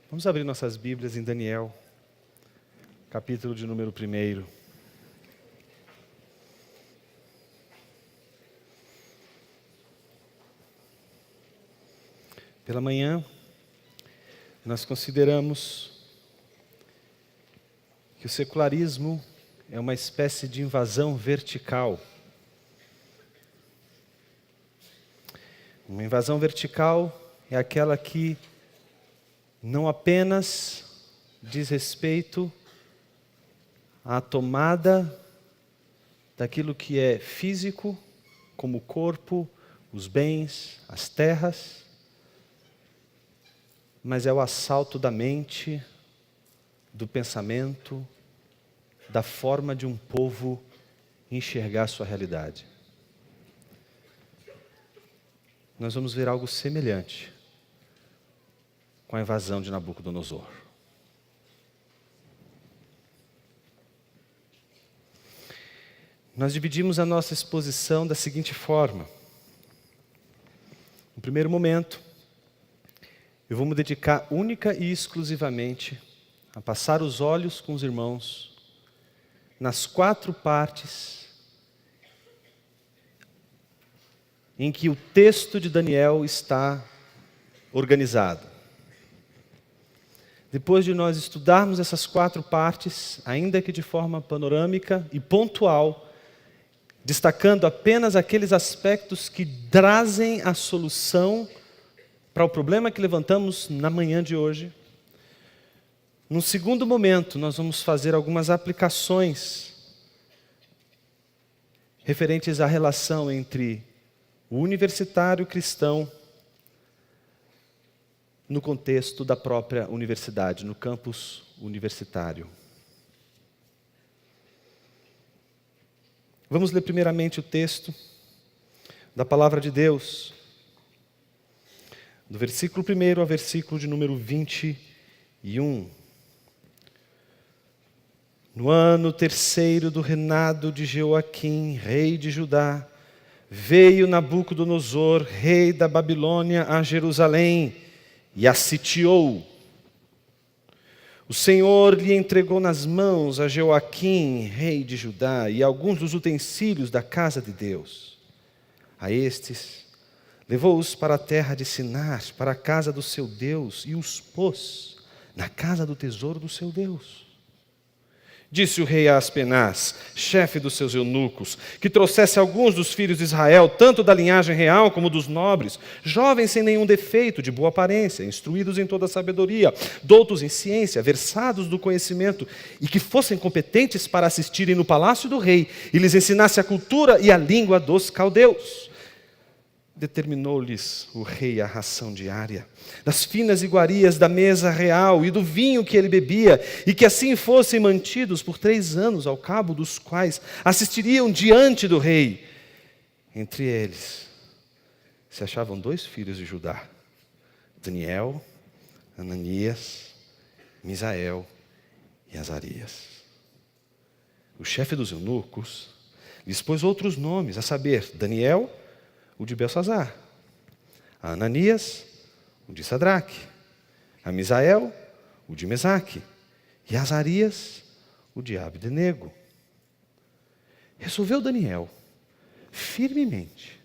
Vamos abrir nossas Bíblias em Daniel, capítulo de número 1. Pela manhã, nós consideramos que o secularismo é uma espécie de invasão vertical. Uma invasão vertical é aquela que não apenas diz respeito à tomada daquilo que é físico, como o corpo, os bens, as terras, mas é o assalto da mente, do pensamento, da forma de um povo enxergar a sua realidade. Nós vamos ver algo semelhante com a invasão de Nabucodonosor. Nós dividimos a nossa exposição da seguinte forma. No primeiro momento, eu vou me dedicar única e exclusivamente a passar os olhos com os irmãos nas 4 partes em que o texto de Daniel está organizado. Depois de nós estudarmos essas 4 partes, ainda que de forma panorâmica e pontual, destacando apenas aqueles aspectos que trazem a solução para o problema que levantamos na manhã de hoje, num segundo momento, nós vamos fazer algumas aplicações referentes à relação entre o universitário cristão no contexto da própria universidade, no campus universitário. Vamos ler primeiramente o texto da Palavra de Deus, do versículo 1 ao versículo de número 21. No ano 3º do reinado de Jeoaquim, rei de Judá, veio Nabucodonosor, rei da Babilônia, a Jerusalém e a sitiou. O Senhor lhe entregou nas mãos a Jeoaquim, rei de Judá, e alguns dos utensílios da casa de Deus. A estes levou-os para a terra de Sinar, para a casa do seu Deus, e os pôs na casa do tesouro do seu Deus. Disse o rei a Aspenaz, chefe dos seus eunucos, que trouxesse alguns dos filhos de Israel, tanto da linhagem real como dos nobres, jovens sem nenhum defeito, de boa aparência, instruídos em toda a sabedoria, doutos em ciência, versados do conhecimento, e que fossem competentes para assistirem no palácio do rei, e lhes ensinasse a cultura e a língua dos caldeus. Determinou-lhes o rei a ração diária, das finas iguarias da mesa real e do vinho que ele bebia, e que assim fossem mantidos por 3 anos, ao cabo dos quais assistiriam diante do rei. Entre eles se achavam 2 filhos de Judá, Daniel, Ananias, Misael e Azarias. O chefe dos eunucos lhes pôs outros nomes, a saber, Daniel, o de Belsazar, a Ananias, o de Sadraque, a Misael, o de Mesaque, e a Azarias, o de Abdenego. Resolveu Daniel, firmemente,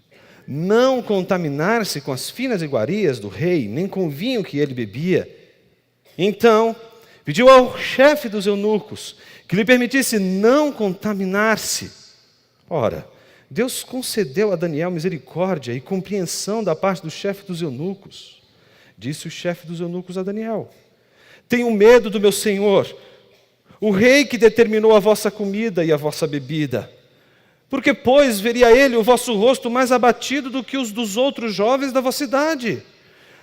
não contaminar-se com as finas iguarias do rei, nem com o vinho que ele bebia. Então, pediu ao chefe dos eunucos que lhe permitisse não contaminar-se. Ora, Deus concedeu a Daniel misericórdia e compreensão da parte do chefe dos eunucos. Disse o chefe dos eunucos a Daniel: tenho medo do meu senhor, o rei que determinou a vossa comida e a vossa bebida. Porque, pois, veria ele o vosso rosto mais abatido do que os dos outros jovens da vossa idade.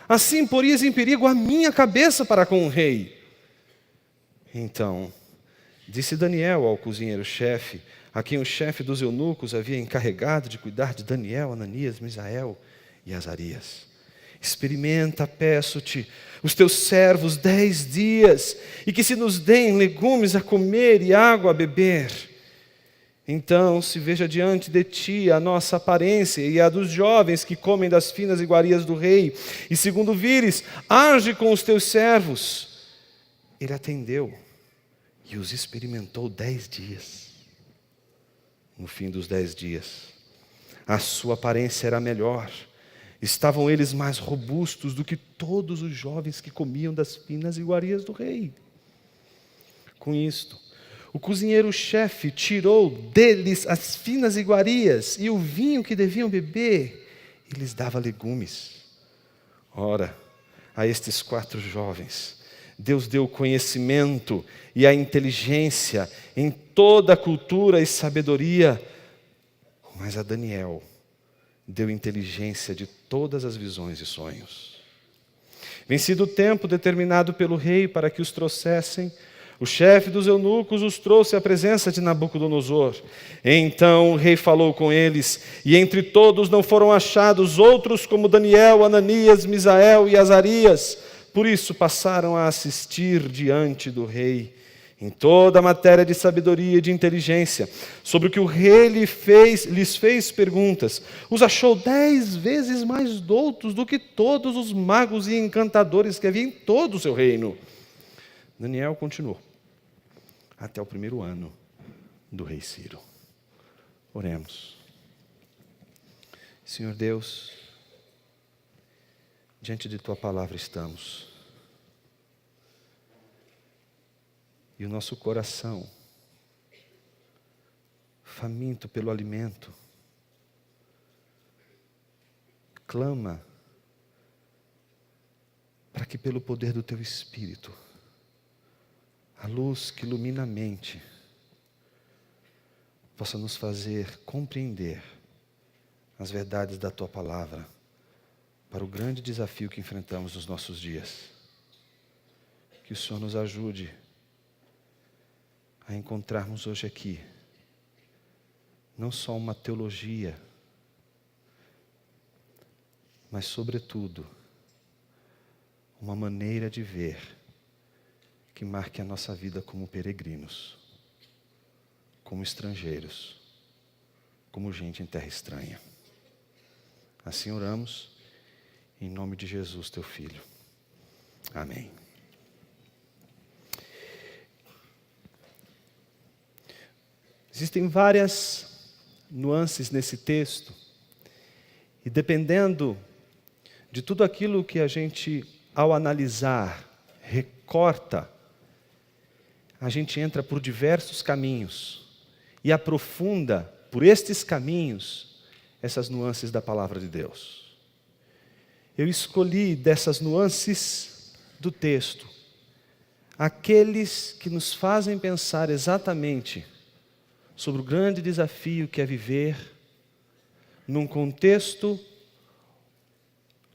Assim porias em perigo a minha cabeça para com o rei. Então, disse Daniel ao cozinheiro-chefe, a quem o chefe dos eunucos havia encarregado de cuidar de Daniel, Ananias, Misael e Azarias: experimenta, peço-te, os teus servos 10 dias, e que se nos deem legumes a comer e água a beber. Então se veja diante de ti a nossa aparência e a dos jovens que comem das finas iguarias do rei, e segundo vires, age com os teus servos. Ele atendeu e os experimentou 10 dias. No fim dos 10 dias, a sua aparência era melhor. Estavam eles mais robustos do que todos os jovens que comiam das finas iguarias do rei. Com isto, o cozinheiro-chefe tirou deles as finas iguarias e o vinho que deviam beber e lhes dava legumes. Ora, a estes 4 jovens, Deus deu o conhecimento e a inteligência em toda a cultura e sabedoria, mas a Daniel deu inteligência de todas as visões e sonhos. Vencido o tempo determinado pelo rei para que os trouxessem, o chefe dos eunucos os trouxe à presença de Nabucodonosor. Então o rei falou com eles, e entre todos não foram achados outros como Daniel, Ananias, Misael e Azarias. Por isso passaram a assistir diante do rei em toda a matéria de sabedoria e de inteligência, sobre o que o rei lhes fez perguntas. Os achou 10 vezes mais doutos do que todos os magos e encantadores que havia em todo o seu reino. Daniel continuou até o 1º ano do rei Ciro. Oremos. Senhor Deus, diante de Tua palavra estamos. E o nosso coração, faminto pelo alimento, clama para que pelo poder do Teu Espírito, a luz que ilumina a mente, possa nos fazer compreender as verdades da Tua palavra para o grande desafio que enfrentamos nos nossos dias. Que o Senhor nos ajude a encontrarmos hoje aqui não só uma teologia, mas sobretudo uma maneira de ver que marque a nossa vida como peregrinos, como estrangeiros, como gente em terra estranha. Assim oramos, em nome de Jesus, Teu Filho. Amém. Existem várias nuances nesse texto, e dependendo de tudo aquilo que a gente, ao analisar, recorta, a gente entra por diversos caminhos e aprofunda por estes caminhos essas nuances da palavra de Deus. Eu escolhi dessas nuances do texto aqueles que nos fazem pensar exatamente sobre o grande desafio que é viver num contexto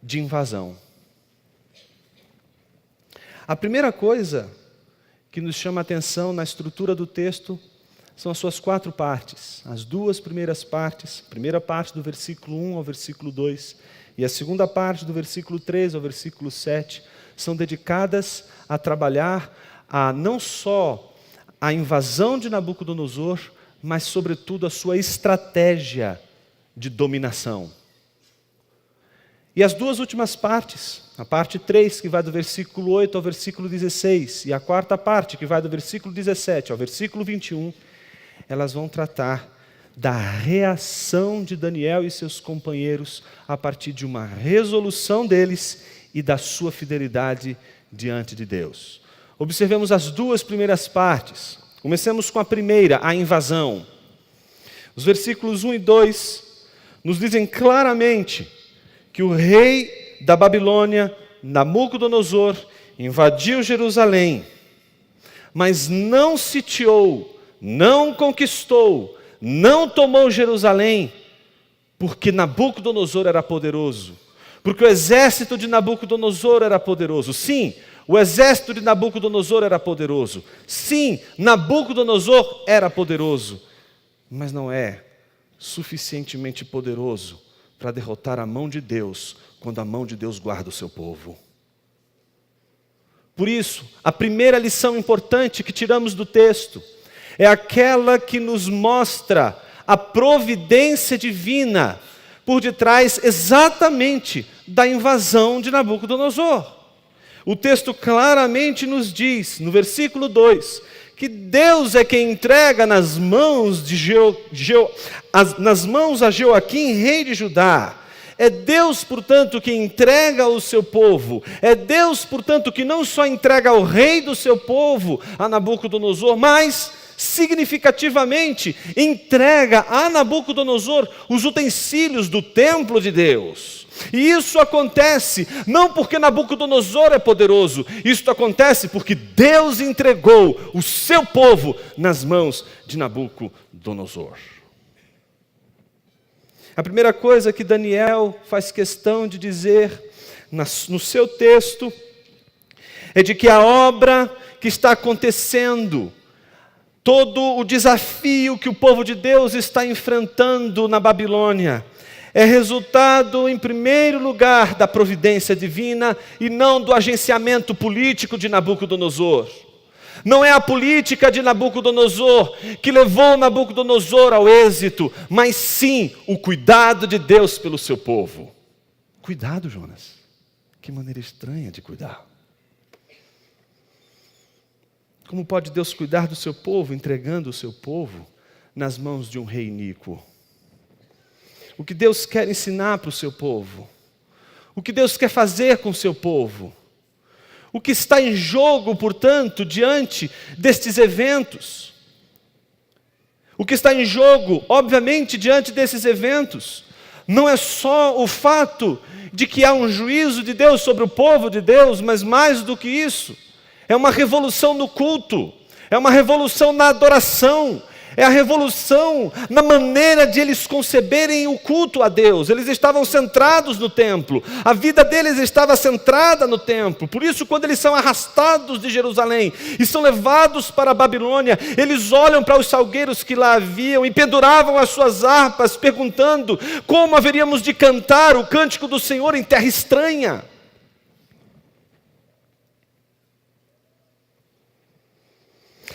de invasão. A primeira coisa que nos chama a atenção na estrutura do texto são as suas 4 partes. As 2 primeiras partes, a primeira parte do versículo 1 ao versículo 2 e a segunda parte do versículo 3 ao versículo 7, são dedicadas a trabalhar não só a invasão de Nabucodonosor, mas sobretudo a sua estratégia de dominação. E as 2 últimas partes, a parte 3, que vai do versículo 8 ao versículo 16, e a 4ª parte, que vai do versículo 17 ao versículo 21, elas vão tratar da reação de Daniel e seus companheiros a partir de uma resolução deles e da sua fidelidade diante de Deus. Observemos as 2 primeiras partes. Comecemos com a primeira, a invasão. Os versículos 1 e 2 nos dizem claramente que o rei da Babilônia, Nabucodonosor, invadiu Jerusalém, mas não sitiou, não conquistou, não tomou Jerusalém, porque Nabucodonosor era poderoso, porque o exército de Nabucodonosor era poderoso. Sim, o exército de Nabucodonosor era poderoso. Sim, Nabucodonosor era poderoso, mas não é suficientemente poderoso para derrotar a mão de Deus, quando a mão de Deus guarda o seu povo. Por isso, a primeira lição importante que tiramos do texto é aquela que nos mostra a providência divina por detrás exatamente da invasão de Nabucodonosor. O texto claramente nos diz, no versículo 2, que Deus é quem entrega nas mãos a Jeoaquim, rei de Judá. É Deus, portanto, que entrega o seu povo. É Deus, portanto, que não só entrega ao rei do seu povo, a Nabucodonosor, mas, significativamente, entrega a Nabucodonosor os utensílios do templo de Deus. E isso acontece não porque Nabucodonosor é poderoso, isso acontece porque Deus entregou o seu povo nas mãos de Nabucodonosor. A primeira coisa que Daniel faz questão de dizer no seu texto é de que a obra que está acontecendo, todo o desafio que o povo de Deus está enfrentando na Babilônia, é resultado, em primeiro lugar, da providência divina e não do agenciamento político de Nabucodonosor. Não é a política de Nabucodonosor que levou Nabucodonosor ao êxito, mas sim o cuidado de Deus pelo seu povo. Cuidado, Jonas. Que maneira estranha de cuidar. Como pode Deus cuidar do seu povo, entregando o seu povo nas mãos de um rei iníquo? O que Deus quer ensinar para o seu povo? O que Deus quer fazer com o seu povo? O que está em jogo, portanto, diante destes eventos? O que está em jogo, obviamente, diante desses eventos, não é só o fato de que há um juízo de Deus sobre o povo de Deus, mas mais do que isso, é uma revolução no culto, é uma revolução na adoração, é a revolução na maneira de eles conceberem o culto a Deus. Eles estavam centrados no templo, a vida deles estava centrada no templo. Por isso, quando eles são arrastados de Jerusalém e são levados para a Babilônia, eles olham para os salgueiros que lá haviam e penduravam as suas harpas, perguntando como haveríamos de cantar o cântico do Senhor em terra estranha.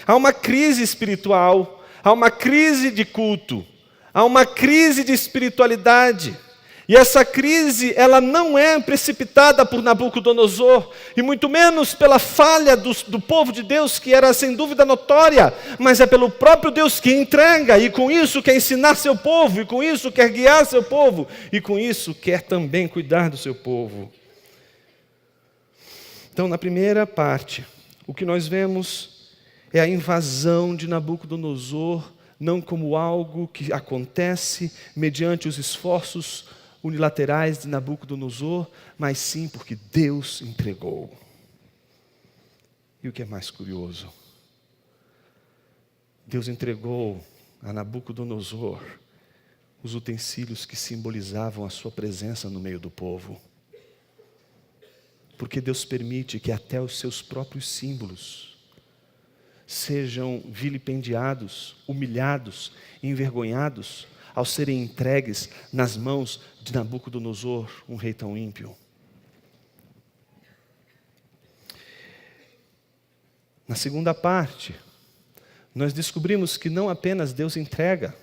Há uma crise espiritual, há uma crise de culto, há uma crise de espiritualidade. E essa crise, ela não é precipitada por Nabucodonosor, e muito menos pela falha do povo de Deus, que era sem dúvida notória, mas é pelo próprio Deus que entrega, e com isso quer ensinar seu povo, e com isso quer guiar seu povo, e com isso quer também cuidar do seu povo. Então, na primeira parte, o que nós vemos é a invasão de Nabucodonosor, não como algo que acontece mediante os esforços unilaterais de Nabucodonosor, mas sim porque Deus entregou. E o que é mais curioso? Deus entregou a Nabucodonosor os utensílios que simbolizavam a sua presença no meio do povo. Porque Deus permite que até os seus próprios símbolos sejam vilipendiados, humilhados, envergonhados, ao serem entregues nas mãos de Nabucodonosor, um rei tão ímpio. Na segunda parte, nós descobrimos que não apenas Deus entrega,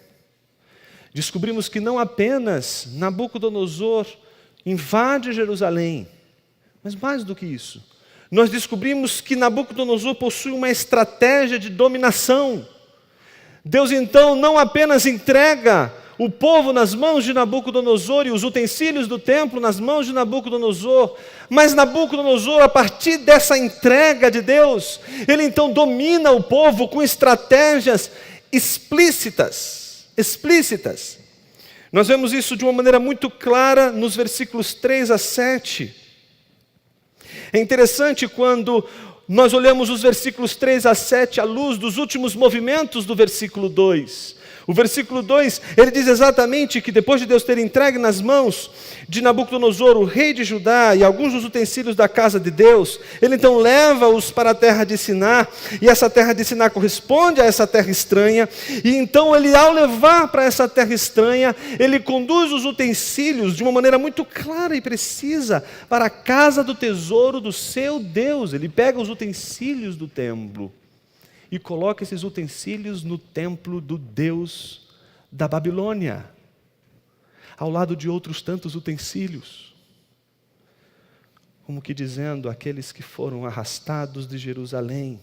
descobrimos que não apenas Nabucodonosor invade Jerusalém, mas mais do que isso, nós descobrimos que Nabucodonosor possui uma estratégia de dominação. Deus então não apenas entrega o povo nas mãos de Nabucodonosor e os utensílios do templo nas mãos de Nabucodonosor, mas Nabucodonosor, a partir dessa entrega de Deus, ele então domina o povo com estratégias explícitas. Nós vemos isso de uma maneira muito clara nos versículos 3 a 7. É interessante quando nós olhamos os versículos 3 a 7 à luz dos últimos movimentos do versículo 2. O versículo 2, ele diz exatamente que depois de Deus ter entregue nas mãos de Nabucodonosor, o rei de Judá, e alguns dos utensílios da casa de Deus, ele então leva-os para a terra de Siná, e essa terra de Siná corresponde a essa terra estranha, e então ele, ao levar para essa terra estranha, ele conduz os utensílios de uma maneira muito clara e precisa para a casa do tesouro do seu Deus. Ele pega os utensílios do templo e coloca esses utensílios no templo do Deus da como que dizendo aqueles que foram arrastados de Jerusalém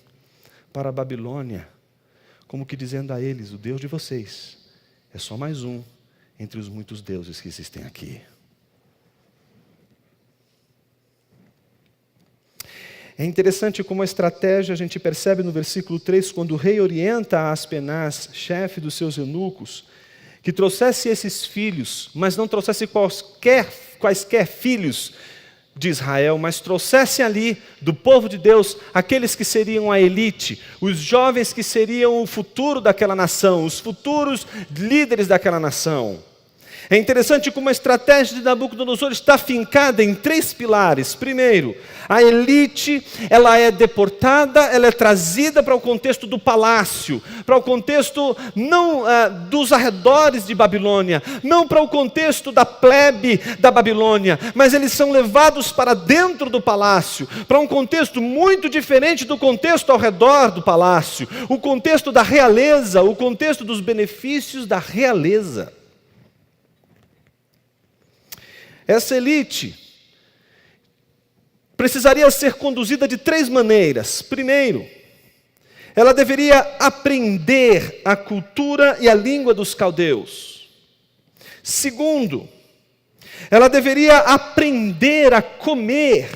para a Babilônia, como que dizendo a eles: o Deus de vocês é só mais um entre os muitos deuses que existem aqui. É interessante como a estratégia a gente percebe no versículo 3, quando o rei orienta a Aspenaz, chefe dos seus eunucos, que trouxesse esses filhos, mas não trouxesse quaisquer filhos de Israel, mas trouxesse ali do povo de Deus aqueles que seriam a elite, os jovens que seriam o futuro daquela nação, os futuros líderes daquela nação. É interessante como a estratégia de Nabucodonosor está fincada em 3 pilares. Primeiro, a elite, ela é deportada, ela é trazida para o contexto do palácio, para o contexto não dos arredores de Babilônia, não para o contexto da plebe da Babilônia, mas eles são levados para dentro do palácio, para um contexto muito diferente do contexto ao redor do palácio, o contexto da realeza, o contexto dos benefícios da realeza. Essa elite precisaria ser conduzida de 3 maneiras. Primeiro, ela deveria aprender a cultura e a língua dos caldeus. Segundo, ela deveria aprender a comer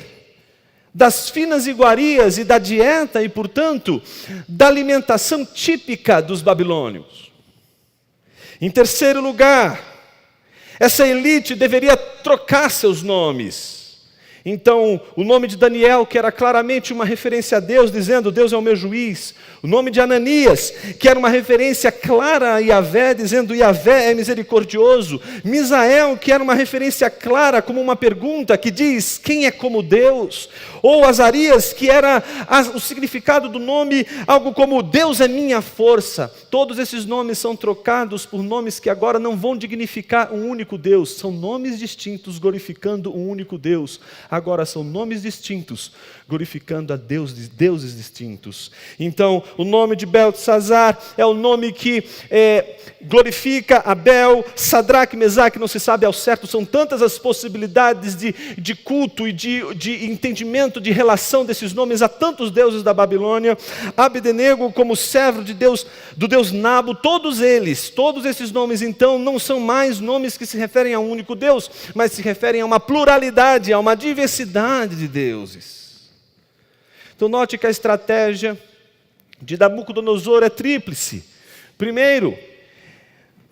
das finas iguarias e da dieta e, portanto, da alimentação típica dos babilônios. Em terceiro lugar, essa elite deveria trocar seus nomes. Então, o nome de Daniel, que era claramente uma referência a Deus, dizendo: Deus é o meu juiz. O nome de Ananias, que era uma referência clara a Yahvé, dizendo: Yahvé é misericordioso. Misael, que era uma referência clara, como uma pergunta que diz: quem é como Deus? Ou Azarias, que era o significado do nome, algo como: Deus é minha força. Todos esses nomes são trocados por nomes que agora não vão dignificar um único Deus. São nomes distintos glorificando um único Deus. Agora são nomes distintos glorificando a deuses distintos. Então, o nome de Beltesazar é o nome que glorifica Abel, Sadraque, Mesaque, não se sabe ao certo, são tantas as possibilidades de culto e de entendimento, de relação desses nomes a tantos deuses da Babilônia. Abdenego como servo de Deus, do Deus Nabo, todos esses nomes então não são mais nomes que se referem a um único Deus, mas se referem a uma pluralidade, a uma diversidade de deuses. Então note que a estratégia de Nabucodonosor é tríplice. Primeiro,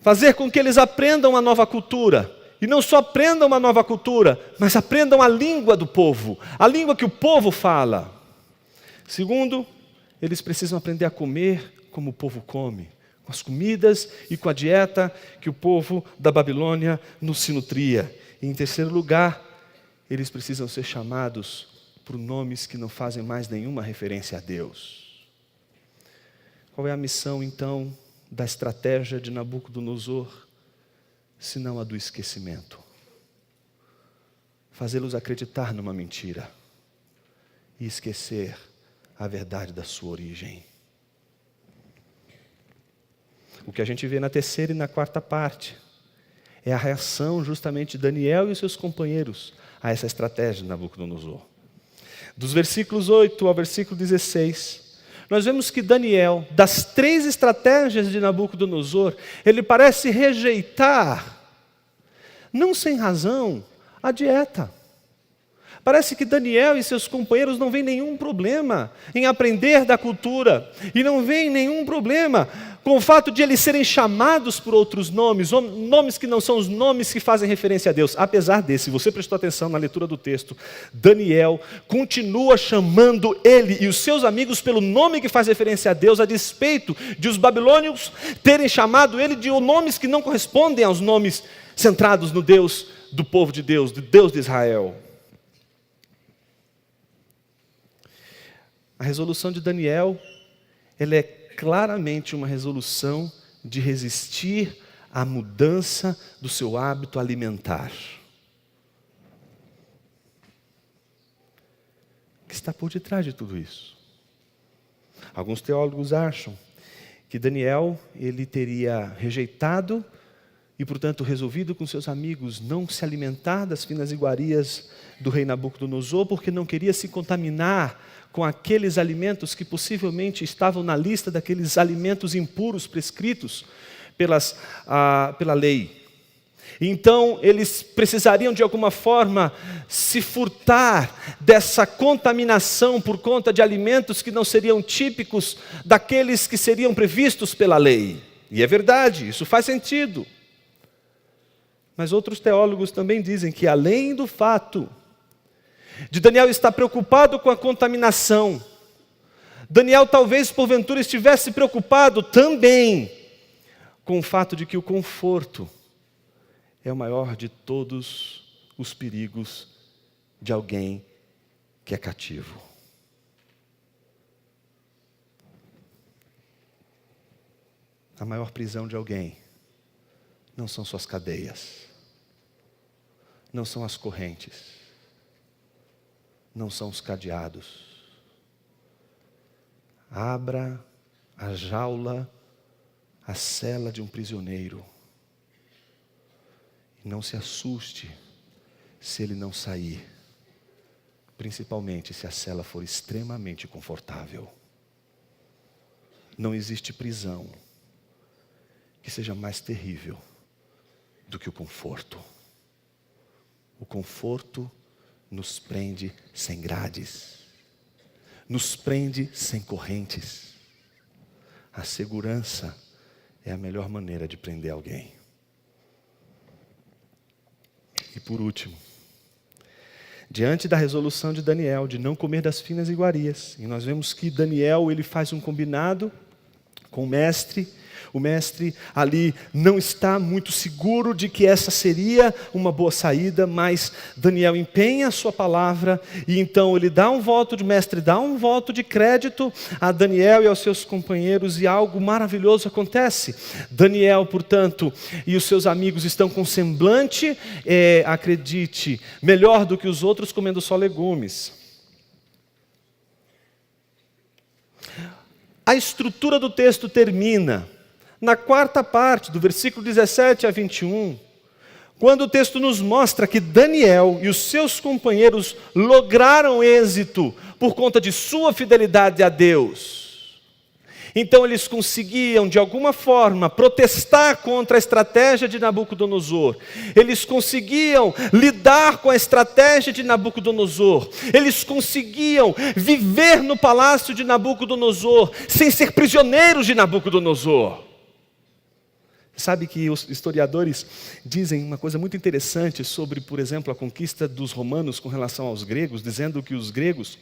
fazer com que eles aprendam uma nova cultura. E não só aprendam uma nova cultura, mas aprendam a língua do povo, a língua que o povo fala. Segundo, eles precisam aprender a comer como o povo come, com as comidas e com a dieta que o povo da Babilônia nos se nutria. E em terceiro lugar, eles precisam ser chamados por nomes que não fazem mais nenhuma referência a Deus. Qual é a missão, então, da estratégia de Nabucodonosor, senão a do esquecimento? Fazê-los acreditar numa mentira e esquecer a verdade da sua origem. O que a gente vê na terceira e na quarta parte é a reação justamente de Daniel e os seus companheiros a essa estratégia de Nabucodonosor. Dos versículos 8 ao versículo 16, nós vemos que Daniel, das 3 estratégias de Nabucodonosor, ele parece rejeitar, não sem razão, a dieta. Parece que Daniel e seus companheiros não veem nenhum problema em aprender da cultura, e não veem nenhum problema com o fato de eles serem chamados por outros nomes, nomes que não são os nomes que fazem referência a Deus. Apesar desse, se você prestou atenção na leitura do texto, Daniel continua chamando ele e os seus amigos pelo nome que faz referência a Deus, a despeito de os babilônios terem chamado ele de nomes que não correspondem aos nomes centrados no Deus do povo de Deus, do Deus de Israel. A resolução de Daniel, ela é claramente uma resolução de resistir à mudança do seu hábito alimentar. O que está por detrás de tudo isso? Alguns teólogos acham que Daniel ele teria rejeitado e, portanto, resolvido com seus amigos não se alimentar das finas iguarias do rei Nabucodonosor, porque não queria se contaminar com aqueles alimentos que possivelmente estavam na lista daqueles alimentos impuros prescritos pela lei. Então, eles precisariam, de alguma forma, se furtar dessa contaminação por conta de alimentos que não seriam típicos daqueles que seriam previstos pela lei. E é verdade, isso faz sentido. Mas outros teólogos também dizem que, além do fato de Daniel estar preocupado com a contaminação, Daniel talvez, porventura, estivesse preocupado também com o fato de que o conforto é o maior de todos os perigos de alguém que é cativo. A maior prisão de alguém não são suas cadeias, não são as correntes, não são os cadeados. Abra a jaula, a cela de um prisioneiro. E não se assuste se ele não sair, principalmente se a cela for extremamente confortável. Não existe prisão que seja mais terrível do que o conforto. O conforto nos prende sem grades, nos prende sem correntes. A segurança é a melhor maneira de prender alguém. E por último, diante da resolução de Daniel de não comer das finas iguarias, e nós vemos que Daniel ele faz um combinado com o mestre ali não está muito seguro de que essa seria uma boa saída, mas Daniel empenha a sua palavra, e então ele dá um voto de mestre, dá um voto de crédito a Daniel e aos seus companheiros, e algo maravilhoso acontece. Daniel, portanto, e os seus amigos estão com semblante, acredite, melhor do que os outros, comendo só legumes. A estrutura do texto termina na quarta parte, do versículo 17 a 21, quando o texto nos mostra que Daniel e os seus companheiros lograram êxito por conta de sua fidelidade a Deus. Então eles conseguiam, de alguma forma, protestar contra a estratégia de Nabucodonosor. Eles conseguiam lidar com a estratégia de Nabucodonosor. Eles conseguiam viver no palácio de Nabucodonosor, sem ser prisioneiros de Nabucodonosor. Sabe que os historiadores dizem uma coisa muito interessante sobre, por exemplo, a conquista dos romanos com relação aos gregos, dizendo que os gregos,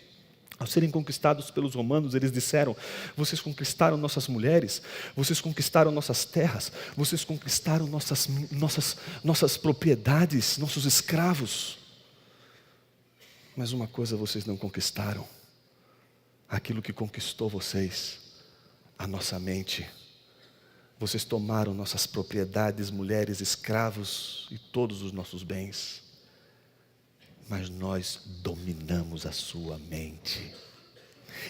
ao serem conquistados pelos romanos, eles disseram: vocês conquistaram nossas mulheres, vocês conquistaram nossas terras, vocês conquistaram nossas propriedades, nossos escravos. Mas uma coisa vocês não conquistaram: aquilo que conquistou vocês, a nossa mente. Vocês tomaram nossas propriedades, mulheres, escravos e todos os nossos bens. Mas nós dominamos a sua mente.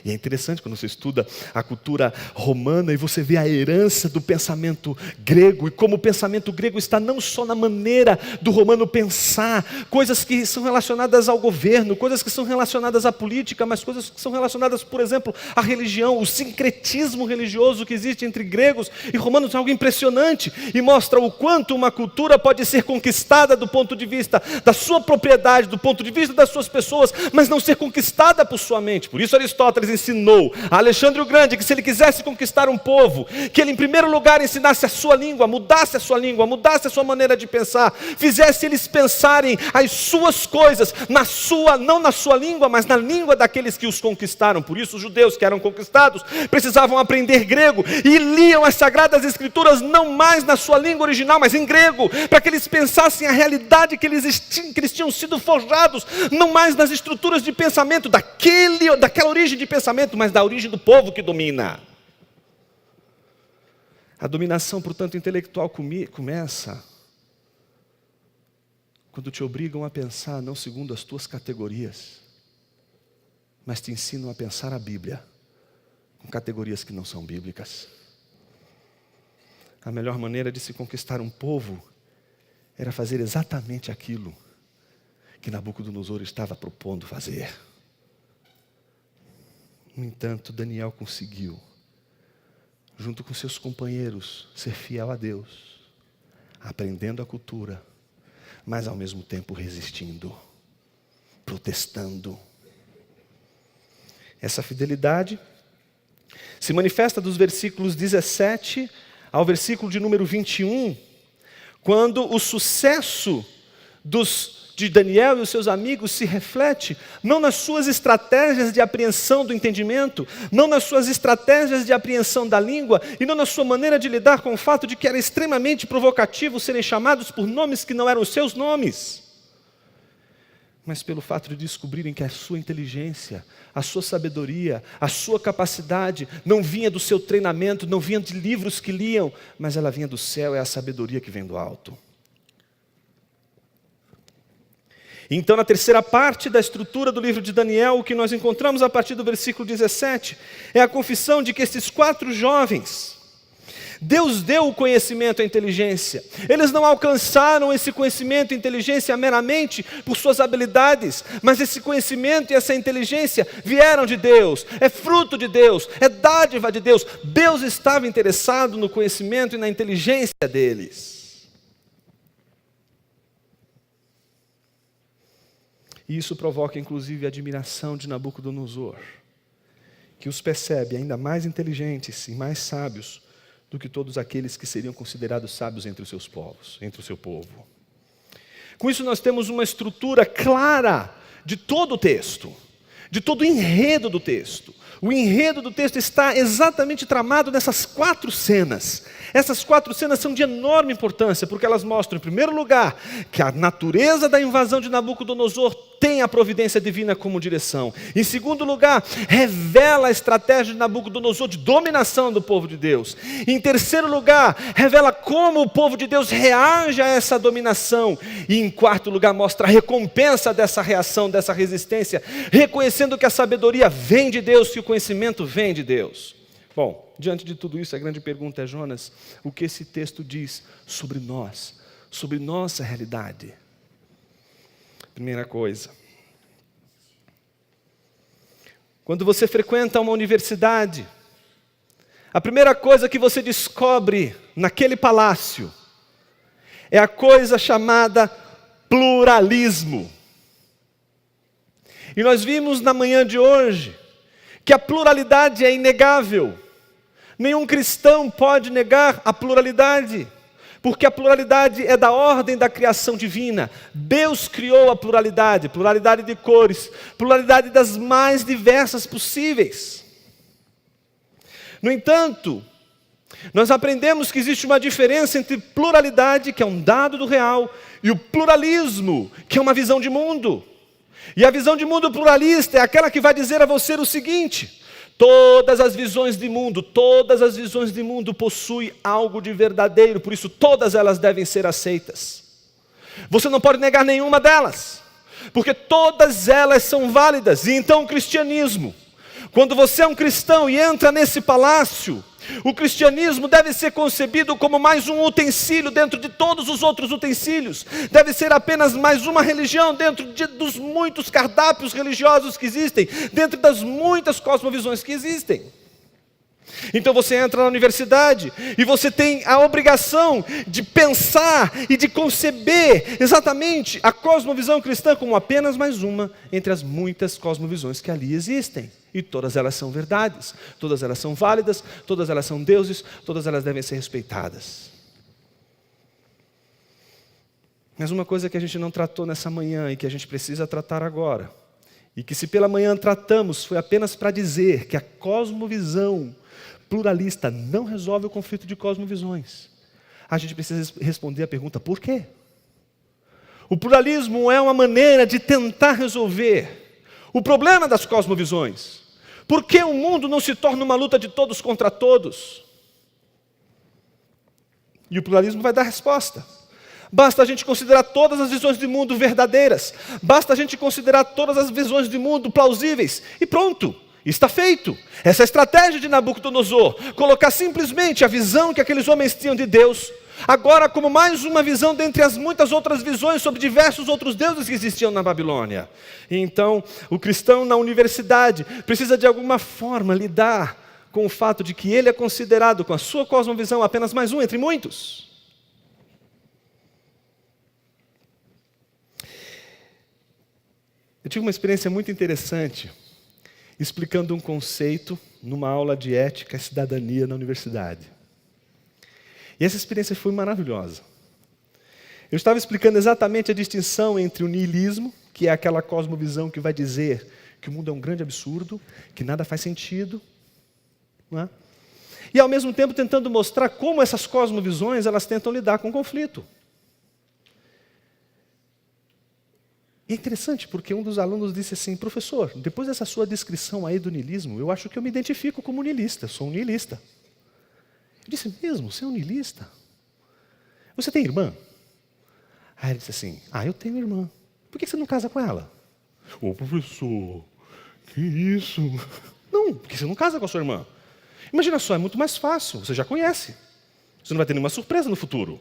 E é interessante quando você estuda a cultura romana e você vê a herança do pensamento grego, e como o pensamento grego está não só na maneira do romano pensar, coisas que são relacionadas ao governo, coisas que são relacionadas à política, mas coisas que são relacionadas, por exemplo, à religião. O sincretismo religioso que existe entre gregos e romanos é algo impressionante, e mostra o quanto uma cultura pode ser conquistada do ponto de vista da sua propriedade, do ponto de vista das suas pessoas, mas não ser conquistada por sua mente. Por isso Aristóteles ensinou a Alexandre o Grande que, se ele quisesse conquistar um povo, que ele em primeiro lugar ensinasse a sua língua, mudasse a sua maneira de pensar, fizesse eles pensarem as suas coisas não na sua língua, mas na língua daqueles que os conquistaram. Por isso os judeus que eram conquistados precisavam aprender grego e liam as Sagradas Escrituras não mais na sua língua original, mas em grego, para que eles pensassem a realidade que eles tinham sido forjados, não mais nas estruturas de pensamento daquela origem de pensamento, mas da origem do povo que domina. A dominação, portanto, intelectual começa quando te obrigam a pensar não segundo as tuas categorias, mas te ensinam a pensar a Bíblia com categorias que não são bíblicas. A melhor maneira de se conquistar um povo era fazer exatamente aquilo que Nabucodonosor estava propondo fazer. No entanto, Daniel conseguiu, junto com seus companheiros, ser fiel a Deus, aprendendo a cultura, mas ao mesmo tempo resistindo, protestando. Essa fidelidade se manifesta dos versículos 17 ao versículo de número 21, quando o sucesso de Daniel e os seus amigos se reflete não nas suas estratégias de apreensão do entendimento, não nas suas estratégias de apreensão da língua, e não na sua maneira de lidar com o fato de que era extremamente provocativo serem chamados por nomes que não eram os seus nomes, mas pelo fato de descobrirem que a sua inteligência, a sua sabedoria, a sua capacidade não vinha do seu treinamento, não vinha de livros que liam, mas ela vinha do céu, é a sabedoria que vem do alto. Então, na terceira parte da estrutura do livro de Daniel, o que nós encontramos a partir do versículo 17, é a confissão de que esses 4 jovens, Deus deu o conhecimento à inteligência. Eles não alcançaram esse conhecimento e inteligência meramente por suas habilidades, mas esse conhecimento e essa inteligência vieram de Deus, é fruto de Deus, é dádiva de Deus. Deus estava interessado no conhecimento e na inteligência deles. E isso provoca inclusive a admiração de Nabucodonosor, que os percebe ainda mais inteligentes e mais sábios do que todos aqueles que seriam considerados sábios entre os seus povos, entre o seu povo. Com isso nós temos uma estrutura clara de todo o texto, de todo o enredo do texto. O enredo do texto está exatamente tramado nessas 4 cenas. Essas 4 cenas são de enorme importância, porque elas mostram, em primeiro lugar, que a natureza da invasão de Nabucodonosor tem a providência divina como direção. Em segundo lugar, revela a estratégia de Nabucodonosor de dominação do povo de Deus. Em terceiro lugar, revela como o povo de Deus reage a essa dominação. E em quarto lugar, mostra a recompensa dessa reação, dessa resistência, reconhecendo que a sabedoria vem de Deus, que o conhecimento vem de Deus. Bom, diante de tudo isso, a grande pergunta é, Jonas, o que esse texto diz sobre nós, sobre nossa realidade? Primeira coisa, quando você frequenta uma universidade, a primeira coisa que você descobre naquele palácio é a coisa chamada pluralismo. E nós vimos na manhã de hoje que a pluralidade é inegável. Nenhum cristão pode negar a pluralidade, porque a pluralidade é da ordem da criação divina. Deus criou a pluralidade, pluralidade de cores, pluralidade das mais diversas possíveis. No entanto, nós aprendemos que existe uma diferença entre pluralidade, que é um dado do real, e o pluralismo, que é uma visão de mundo. E a visão de mundo pluralista é aquela que vai dizer a você o seguinte: todas as visões de mundo possuem algo de verdadeiro, por isso todas elas devem ser aceitas. Você não pode negar nenhuma delas, porque todas elas são válidas. E então o cristianismo, quando você é um cristão e entra nesse palácio, o cristianismo deve ser concebido como mais um utensílio dentro de todos os outros utensílios. Deve ser apenas mais uma religião dentro dos muitos cardápios religiosos que existem, dentro das muitas cosmovisões que existem. Então você entra na universidade e você tem a obrigação de pensar e de conceber exatamente a cosmovisão cristã como apenas mais uma entre as muitas cosmovisões que ali existem. E todas elas são verdades, todas elas são válidas, todas elas são deuses, todas elas devem ser respeitadas. Mas uma coisa que a gente não tratou nessa manhã e que a gente precisa tratar agora, e que se pela manhã tratamos, foi apenas para dizer que a cosmovisão pluralista não resolve o conflito de cosmovisões. A gente precisa responder a pergunta: por quê? O pluralismo é uma maneira de tentar resolver o problema das cosmovisões. Por que o mundo não se torna uma luta de todos contra todos? E o pluralismo vai dar resposta. Basta a gente considerar todas as visões de mundo verdadeiras. Basta a gente considerar todas as visões de mundo plausíveis. E pronto, está feito. Essa é a estratégia de Nabucodonosor. Colocar simplesmente a visão que aqueles homens tinham de Deus, agora como mais uma visão dentre as muitas outras visões sobre diversos outros deuses que existiam na Babilônia. E então, o cristão na universidade precisa de alguma forma lidar com o fato de que ele é considerado, com a sua cosmovisão, apenas mais um entre muitos. Eu tive uma experiência muito interessante explicando um conceito numa aula de ética e cidadania na universidade. E essa experiência foi maravilhosa. Eu estava explicando exatamente a distinção entre o niilismo, que é aquela cosmovisão que vai dizer que o mundo é um grande absurdo, que nada faz sentido, não é? E ao mesmo tempo tentando mostrar como essas cosmovisões elas tentam lidar com o conflito. E é interessante porque um dos alunos disse assim: professor, depois dessa sua descrição aí do niilismo, eu acho que eu me identifico como niilista, sou um niilista. Eu disse: mesmo? Você é um niilista? Você tem irmã? Aí ele disse assim: eu tenho irmã. Por que você não casa com ela? Ô professor, que isso? Não, porque você não casa com a sua irmã. Imagina só, é muito mais fácil, você já conhece. Você não vai ter nenhuma surpresa no futuro.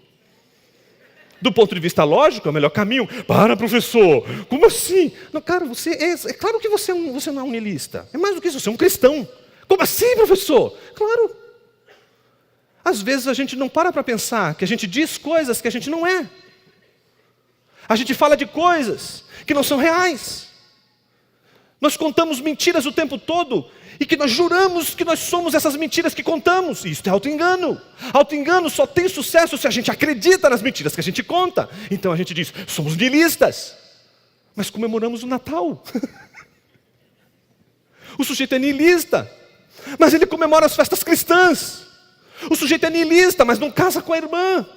Do ponto de vista lógico, é o melhor caminho. Para, professor, como assim? Não, cara, é claro que você não é um niilista. É mais do que isso, você é um cristão. Como assim, professor? Claro. Às vezes a gente não para pensar que a gente diz coisas que a gente não é. A gente fala de coisas que não são reais. Nós contamos mentiras o tempo todo e que nós juramos que nós somos essas mentiras que contamos. E isso é auto-engano. Auto-engano só tem sucesso se a gente acredita nas mentiras que a gente conta. Então a gente diz: somos niilistas, mas comemoramos o Natal. O sujeito é niilista, mas ele comemora as festas cristãs. O sujeito é niilista, mas não casa com a irmã.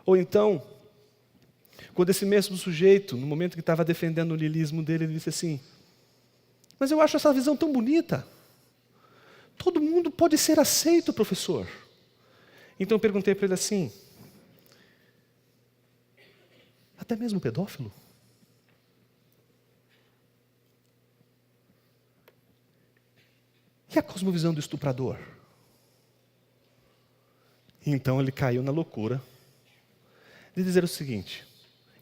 Ou então, quando esse mesmo sujeito, no momento que estava defendendo o niilismo dele, ele disse assim: mas eu acho essa visão tão bonita. Todo mundo pode ser aceito, professor. Então eu perguntei para ele assim: até mesmo pedófilo? E a cosmovisão do estuprador? Então ele caiu na loucura de dizer o seguinte: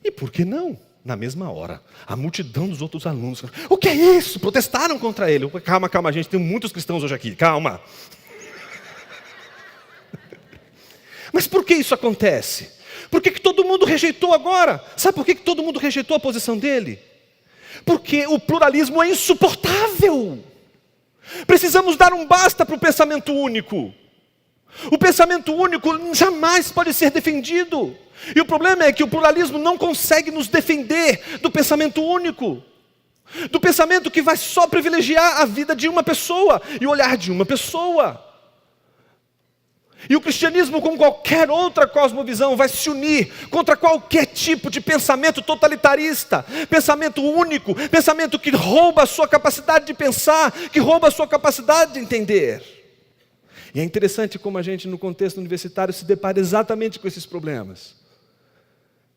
e por que não? Na mesma hora, a multidão dos outros alunos: o que é isso? Protestaram contra ele. Calma, gente, tem muitos cristãos hoje aqui, calma. Mas por que isso acontece? Por que todo mundo rejeitou agora? Sabe por que todo mundo rejeitou a posição dele? Porque o pluralismo é insuportável. Precisamos dar um basta para o pensamento único. O pensamento único jamais pode ser defendido. E o problema é que o pluralismo não consegue nos defender do pensamento único. Do pensamento que vai só privilegiar a vida de uma pessoa e o olhar de uma pessoa. E o cristianismo, como qualquer outra cosmovisão, vai se unir contra qualquer tipo de pensamento totalitarista, pensamento único, pensamento que rouba a sua capacidade de pensar, que rouba a sua capacidade de entender. E é interessante como a gente, no contexto universitário, se depara exatamente com esses problemas.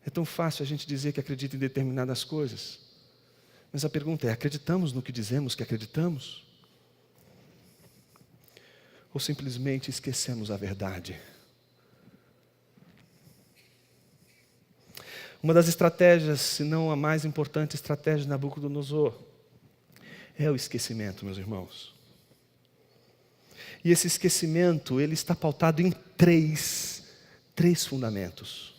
É tão fácil a gente dizer que acredita em determinadas coisas, mas a pergunta é: acreditamos no que dizemos que acreditamos? Ou simplesmente esquecemos a verdade? Uma das estratégias, se não a mais importante estratégia de Nabucodonosor, é o esquecimento, meus irmãos. E esse esquecimento, ele está pautado em três fundamentos.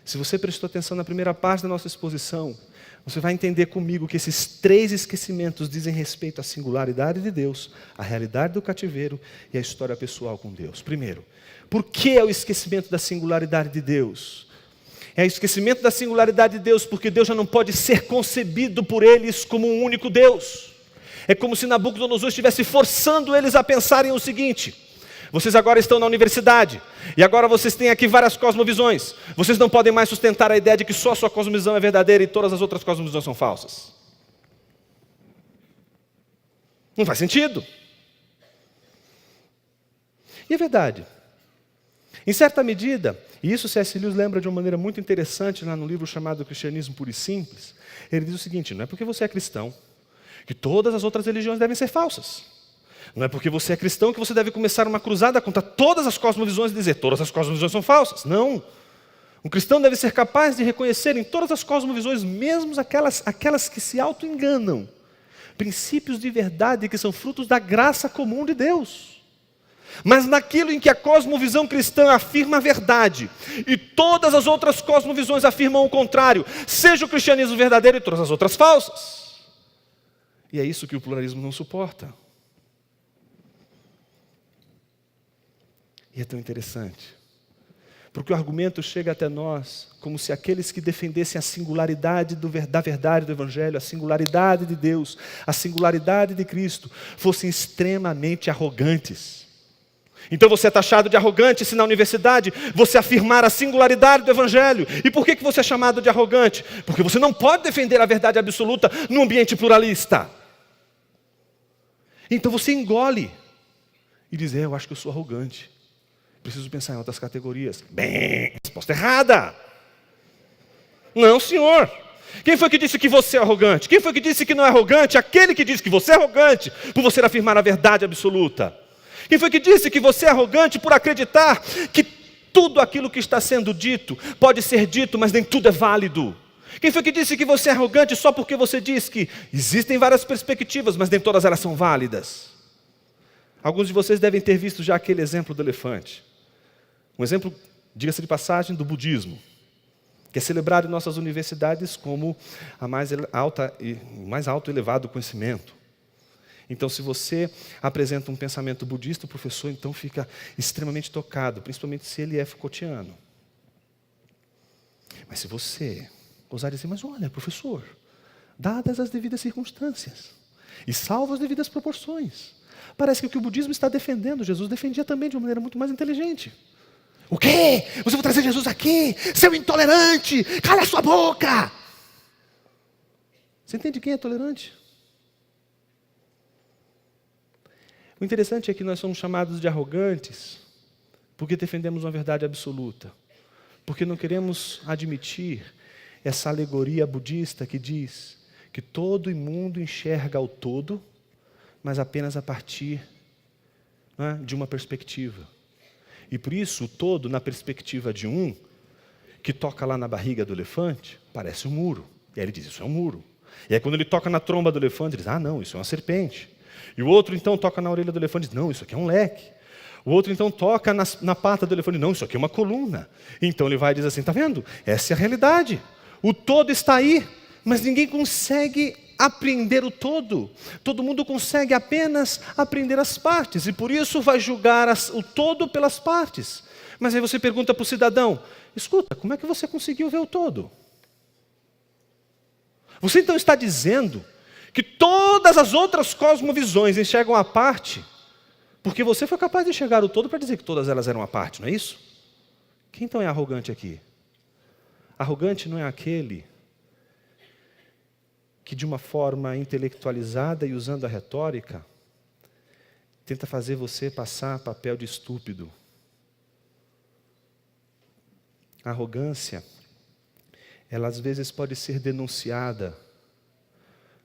Se você prestou atenção na primeira parte da nossa exposição, você vai entender comigo que esses três esquecimentos dizem respeito à singularidade de Deus, à realidade do cativeiro e à história pessoal com Deus. Primeiro, por que é o esquecimento da singularidade de Deus? É o esquecimento da singularidade de Deus porque Deus já não pode ser concebido por eles como um único Deus. É como se Nabucodonosor estivesse forçando eles a pensarem o seguinte: vocês agora estão na universidade, e agora vocês têm aqui várias cosmovisões. Vocês não podem mais sustentar a ideia de que só a sua cosmovisão é verdadeira e todas as outras cosmovisões são falsas. Não faz sentido. E é verdade. Em certa medida, e isso C.S. Lewis lembra de uma maneira muito interessante lá no livro chamado Cristianismo Puro e Simples, ele diz o seguinte: não é porque você é cristão que todas as outras religiões devem ser falsas. Não é porque você é cristão que você deve começar uma cruzada contra todas as cosmovisões e dizer todas as cosmovisões são falsas. Não. Um cristão deve ser capaz de reconhecer em todas as cosmovisões, mesmo aquelas que se auto-enganam, princípios de verdade que são frutos da graça comum de Deus. Mas naquilo em que a cosmovisão cristã afirma a verdade e todas as outras cosmovisões afirmam o contrário, seja o cristianismo verdadeiro e todas as outras falsas. E é isso que o pluralismo não suporta. E é tão interessante, porque o argumento chega até nós como se aqueles que defendessem a singularidade da verdade do Evangelho, a singularidade de Deus, a singularidade de Cristo, fossem extremamente arrogantes. Então você é taxado de arrogante se na universidade você afirmar a singularidade do Evangelho. E por que você é chamado de arrogante? Porque você não pode defender a verdade absoluta num ambiente pluralista. Então você engole e diz, eu acho que eu sou arrogante. Preciso pensar em outras categorias. Bem, resposta errada. Não, senhor. Quem foi que disse que você é arrogante? Quem foi que disse que não é arrogante? Aquele que disse que você é arrogante por você afirmar a verdade absoluta. Quem foi que disse que você é arrogante por acreditar que tudo aquilo que está sendo dito pode ser dito, mas nem tudo é válido? Quem foi que disse que você é arrogante só porque você diz que existem várias perspectivas, mas nem todas elas são válidas? Alguns de vocês devem ter visto já aquele exemplo do elefante. Um exemplo, diga-se de passagem, do budismo, que é celebrado em nossas universidades como o mais alto e elevado conhecimento. Então, se você apresenta um pensamento budista, o professor então fica extremamente tocado, principalmente se ele é Foucaultiano. Mas se você ousar dizer, mas olha, professor, dadas as devidas circunstâncias e salvo as devidas proporções, parece que o budismo está defendendo, Jesus defendia também de uma maneira muito mais inteligente. O quê? Você vai trazer Jesus aqui? Seu intolerante! Cala a sua boca! Você entende quem é tolerante? O interessante é que nós somos chamados de arrogantes porque defendemos uma verdade absoluta. Porque não queremos admitir essa alegoria budista que diz que todo mundo enxerga o todo, mas apenas a partir, de uma perspectiva. E por isso, o todo, na perspectiva de um, que toca lá na barriga do elefante, parece um muro. E aí ele diz, isso é um muro. E aí quando ele toca na tromba do elefante, ele diz, não, isso é uma serpente. E o outro então toca na orelha do elefante e diz, não, isso aqui é um leque. O outro então toca na pata do elefante, não, isso aqui é uma coluna. Então ele vai e diz assim, está vendo? Essa é a realidade. O todo está aí, mas ninguém consegue apreender o todo. Todo mundo consegue apenas aprender as partes, e por isso vai julgar o todo pelas partes. Mas aí você pergunta para o cidadão, escuta, como é que você conseguiu ver o todo? Você então está dizendo que todas as outras cosmovisões enxergam a parte, porque você foi capaz de enxergar o todo para dizer que todas elas eram a parte, não é isso? Quem então é arrogante aqui? Arrogante não é aquele que de uma forma intelectualizada e usando a retórica, tenta fazer você passar papel de estúpido. A arrogância, ela às vezes pode ser denunciada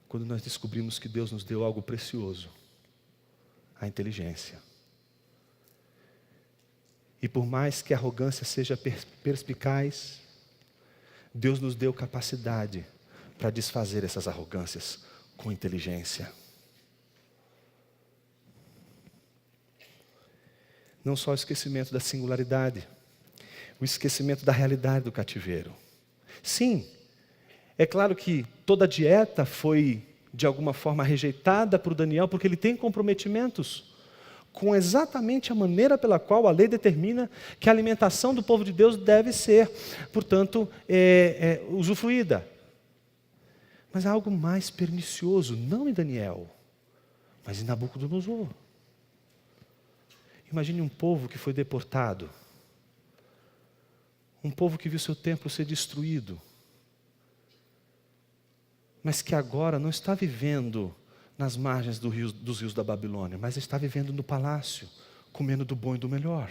quando nós descobrimos que Deus nos deu algo precioso, a inteligência. E por mais que a arrogância seja perspicaz, Deus nos deu capacidade para desfazer essas arrogâncias com inteligência. Não só o esquecimento da singularidade, o esquecimento da realidade do cativeiro. Sim, é claro que toda a dieta foi, de alguma forma, rejeitada por Daniel, porque ele tem comprometimentos com exatamente a maneira pela qual a lei determina que a alimentação do povo de Deus deve ser, portanto, usufruída. Mas há algo mais pernicioso, não em Daniel, mas em Nabucodonosor. Imagine um povo que foi deportado, um povo que viu seu templo ser destruído, mas que agora não está vivendo nas margens dos rios da Babilônia, mas está vivendo no palácio, comendo do bom e do melhor.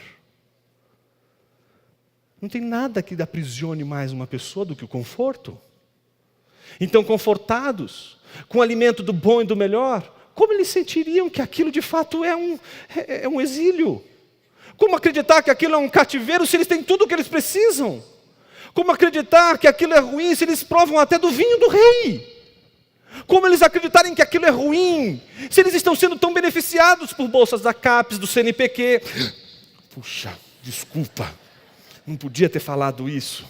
Não tem nada que aprisione mais uma pessoa do que o conforto. Então, confortados, com o alimento do bom e do melhor, Como eles sentiriam que aquilo de fato é um exílio? Como acreditar que aquilo é um cativeiro se eles têm tudo o que eles precisam? Como acreditar que aquilo é ruim se eles provam até do vinho do rei? Como eles acreditarem que aquilo é ruim se eles estão sendo tão beneficiados por bolsas da CAPES, do CNPq? Puxa, desculpa, não podia ter falado isso.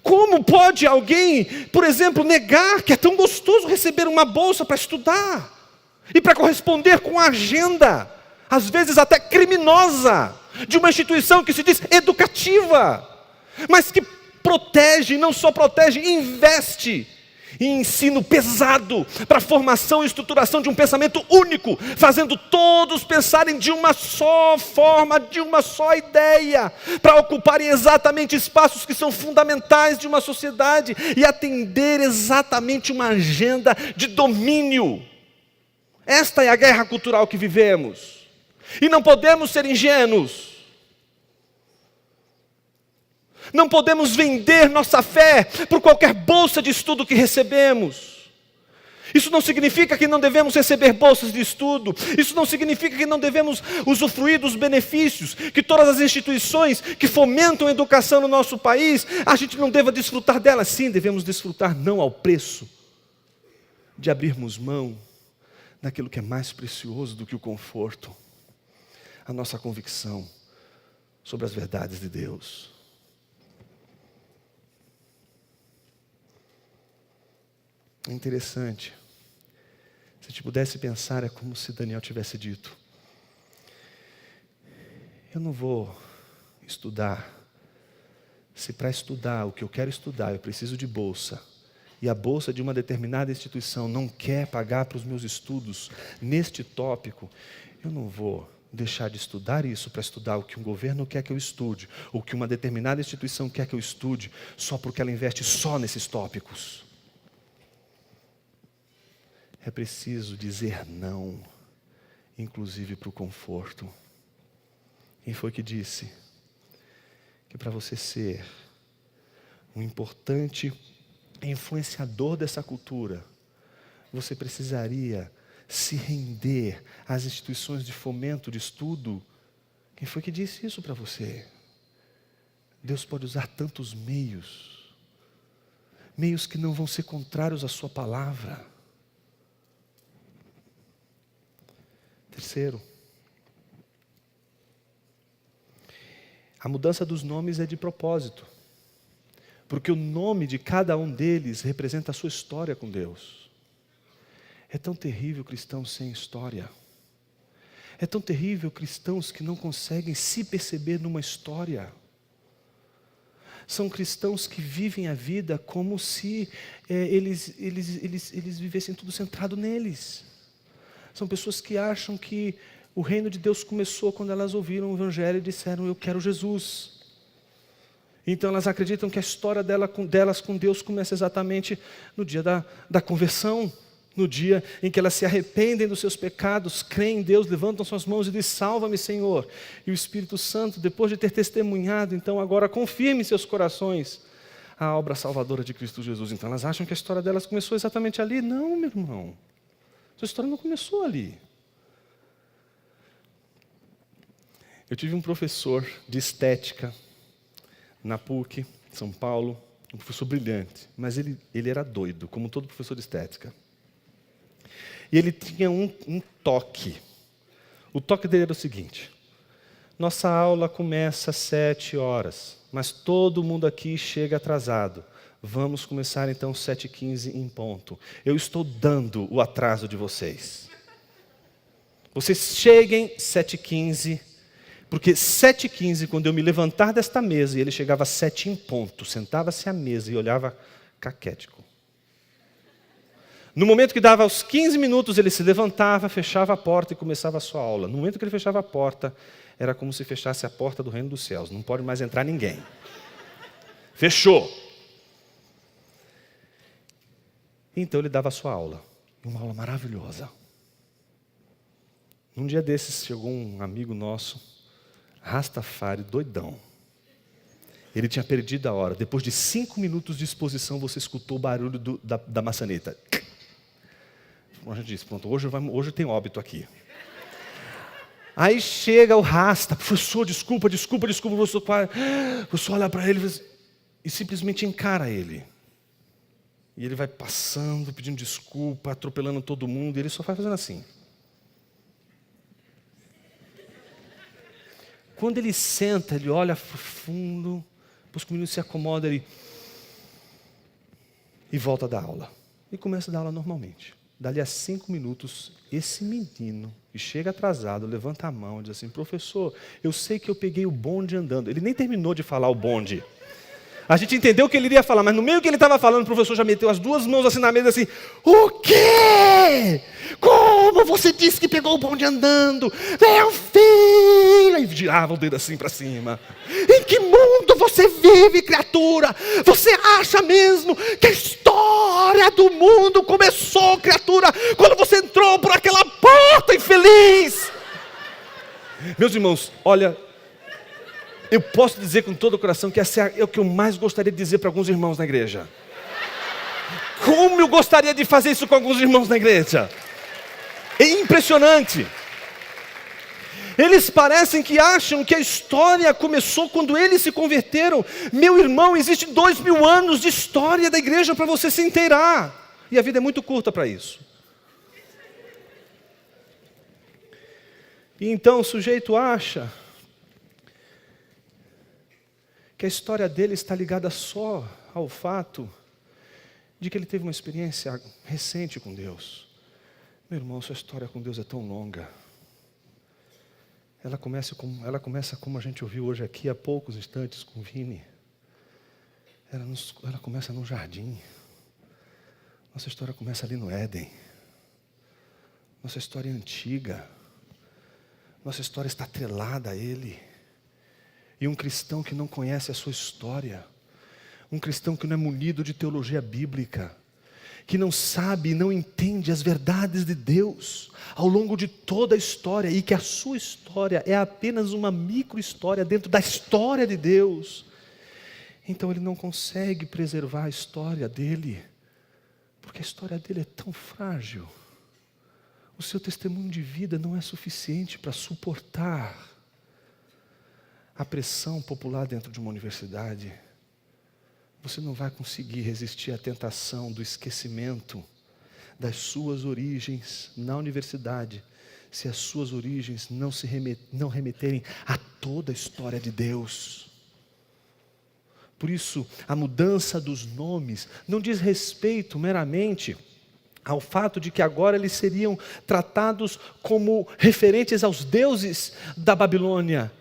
Como pode alguém, por exemplo, negar que é tão gostoso receber uma bolsa para estudar e para corresponder com a agenda, às vezes até criminosa, de uma instituição que se diz educativa, mas que protege, e não só protege, investe em ensino pesado para a formação e estruturação de um pensamento único, fazendo todos pensarem de uma só forma, de uma só ideia, para ocuparem exatamente espaços que são fundamentais de uma sociedade e atender exatamente uma agenda de domínio. Esta é a guerra cultural que vivemos. E não podemos ser ingênuos. Não podemos vender nossa fé por qualquer bolsa de estudo que recebemos. Isso não significa que não devemos receber bolsas de estudo. Isso não significa que não devemos usufruir dos benefícios, que todas as instituições que fomentam a educação no nosso país, a gente não deva desfrutar delas. Sim, devemos desfrutar, não ao preço de abrirmos mão daquilo que é mais precioso do que o conforto, a nossa convicção sobre as verdades de Deus. É interessante. Se a gente pudesse pensar, é como se Daniel tivesse dito: eu não vou estudar, se para estudar o que eu quero estudar eu preciso de bolsa, e a bolsa de uma determinada instituição não quer pagar para os meus estudos neste tópico, eu não vou deixar de estudar isso para estudar o que um governo quer que eu estude, ou que uma determinada instituição quer que eu estude, só porque ela investe só nesses tópicos. É preciso dizer não, inclusive para o conforto. Quem foi que disse que para você ser um importante influenciador dessa cultura, você precisaria se render às instituições de fomento, de estudo? Quem foi que disse isso para você? Deus pode usar tantos meios que não vão ser contrários à sua palavra. Terceiro, a mudança dos nomes é de propósito, porque o nome de cada um deles representa a sua história com Deus. É tão terrível cristãos sem história. É tão terrível cristãos que não conseguem se perceber numa história. São cristãos que vivem a vida como se eles vivessem tudo centrado neles. São pessoas que acham que o reino de Deus começou quando elas ouviram o Evangelho e disseram: eu quero Jesus. Então elas acreditam que a história delas com Deus começa exatamente no dia da conversão, no dia em que elas se arrependem dos seus pecados, creem em Deus, levantam suas mãos e dizem: salva-me, Senhor. E o Espírito Santo, depois de ter testemunhado, então agora confirme em seus corações a obra salvadora de Cristo Jesus. Então elas acham que a história delas começou exatamente ali. Não, meu irmão. Sua história não começou ali. Eu tive um professor de estética na PUC, São Paulo, um professor brilhante, mas ele era doido, como todo professor de estética. E ele tinha um toque. O toque dele era o seguinte: nossa aula começa às 7h, mas todo mundo aqui chega atrasado. Vamos começar então 7h15 em ponto. Eu estou dando o atraso de vocês. Vocês cheguem 7h15, porque 7h15, quando eu me levantar desta mesa, e ele chegava às 7 em ponto, sentava-se à mesa e olhava caquético. No momento que dava os 15 minutos, ele se levantava, fechava a porta e começava a sua aula. No momento que ele fechava a porta, era como se fechasse a porta do reino dos céus. Não pode mais entrar ninguém. Fechou. Então ele dava a sua aula, uma aula maravilhosa. Um dia desses chegou um amigo nosso, Rastafari, doidão. Ele tinha perdido a hora. Depois de 5 minutos de exposição, você escutou o barulho da maçaneta. A gente disse, pronto, hoje tem óbito aqui. Aí chega o rasta, professor, desculpa, professor, o professor olha para ele e simplesmente encara ele. E ele vai passando, pedindo desculpa, atropelando todo mundo, e ele só vai fazendo assim. Quando ele senta, ele olha fundo, depois que o menino se acomoda, ele... E volta a dar aula. E começa a dar aula normalmente. Dali a 5 minutos, esse menino, que chega atrasado, levanta a mão e diz assim, professor, eu sei que eu peguei o bonde andando. Ele nem terminou de falar o bonde. A gente entendeu o que ele iria falar, mas no meio que ele estava falando, o professor já meteu as 2 mãos assim na mesa, assim, o quê? Como você disse que pegou o bonde andando? Meu filho! E girava o dedo assim para cima. Em que mundo você vive, criatura? Você acha mesmo que a história do mundo começou, criatura, quando você entrou por aquela porta infeliz? Meus irmãos, olha... Eu posso dizer com todo o coração que essa é o que eu mais gostaria de dizer para alguns irmãos na igreja. Como eu gostaria de fazer isso com alguns irmãos na igreja. É impressionante. Eles parecem que acham que a história começou quando eles se converteram. Meu irmão, existe 2000 anos de história da igreja para você se inteirar. E a vida é muito curta para isso. E então o sujeito acha que a história dele está ligada só ao fato de que ele teve uma experiência recente com Deus. Meu irmão, sua história com Deus é tão longa. Ela começa como a gente ouviu hoje aqui há poucos instantes com Vini. Ela começa no jardim. Nossa história começa ali no Éden. Nossa história é antiga. Nossa história está atrelada a Ele. E um cristão que não conhece a sua história, um cristão que não é munido de teologia bíblica, que não sabe e não entende as verdades de Deus ao longo de toda a história, e que a sua história é apenas uma micro-história dentro da história de Deus, então ele não consegue preservar a história dele, porque a história dele é tão frágil. O seu testemunho de vida não é suficiente para suportar a pressão popular dentro de uma universidade. Você não vai conseguir resistir à tentação do esquecimento das suas origens na universidade, se as suas origens não remeterem a toda a história de Deus. Por isso, a mudança dos nomes não diz respeito meramente ao fato de que agora eles seriam tratados como referentes aos deuses da Babilônia,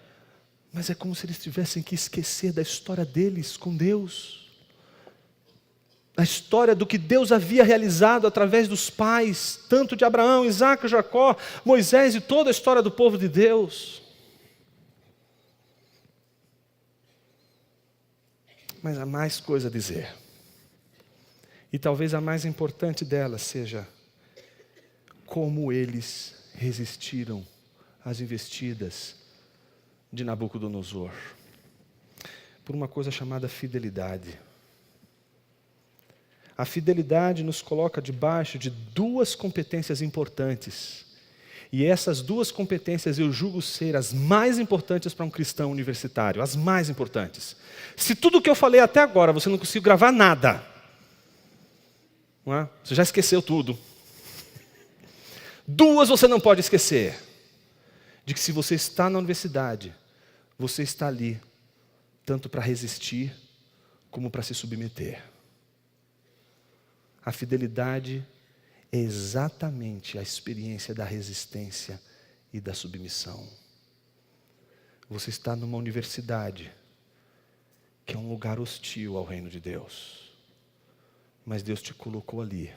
mas é como se eles tivessem que esquecer da história deles com Deus. A história do que Deus havia realizado através dos pais, tanto de Abraão, Isaac, Jacó, Moisés e toda a história do povo de Deus. Mas há mais coisa a dizer. E talvez a mais importante delas seja como eles resistiram às investidas de Nabucodonosor, por uma coisa chamada fidelidade. A fidelidade nos coloca debaixo de 2 competências importantes, e essas 2 competências eu julgo ser as mais importantes para um cristão universitário, as mais importantes. Se tudo o que eu falei até agora você não conseguiu gravar nada, não é? Você já esqueceu tudo. 2 você não pode esquecer, de que se você está na universidade, você está ali, tanto para resistir, como para se submeter. A fidelidade é exatamente a experiência da resistência e da submissão. Você está numa universidade, que é um lugar hostil ao reino de Deus, mas Deus te colocou ali.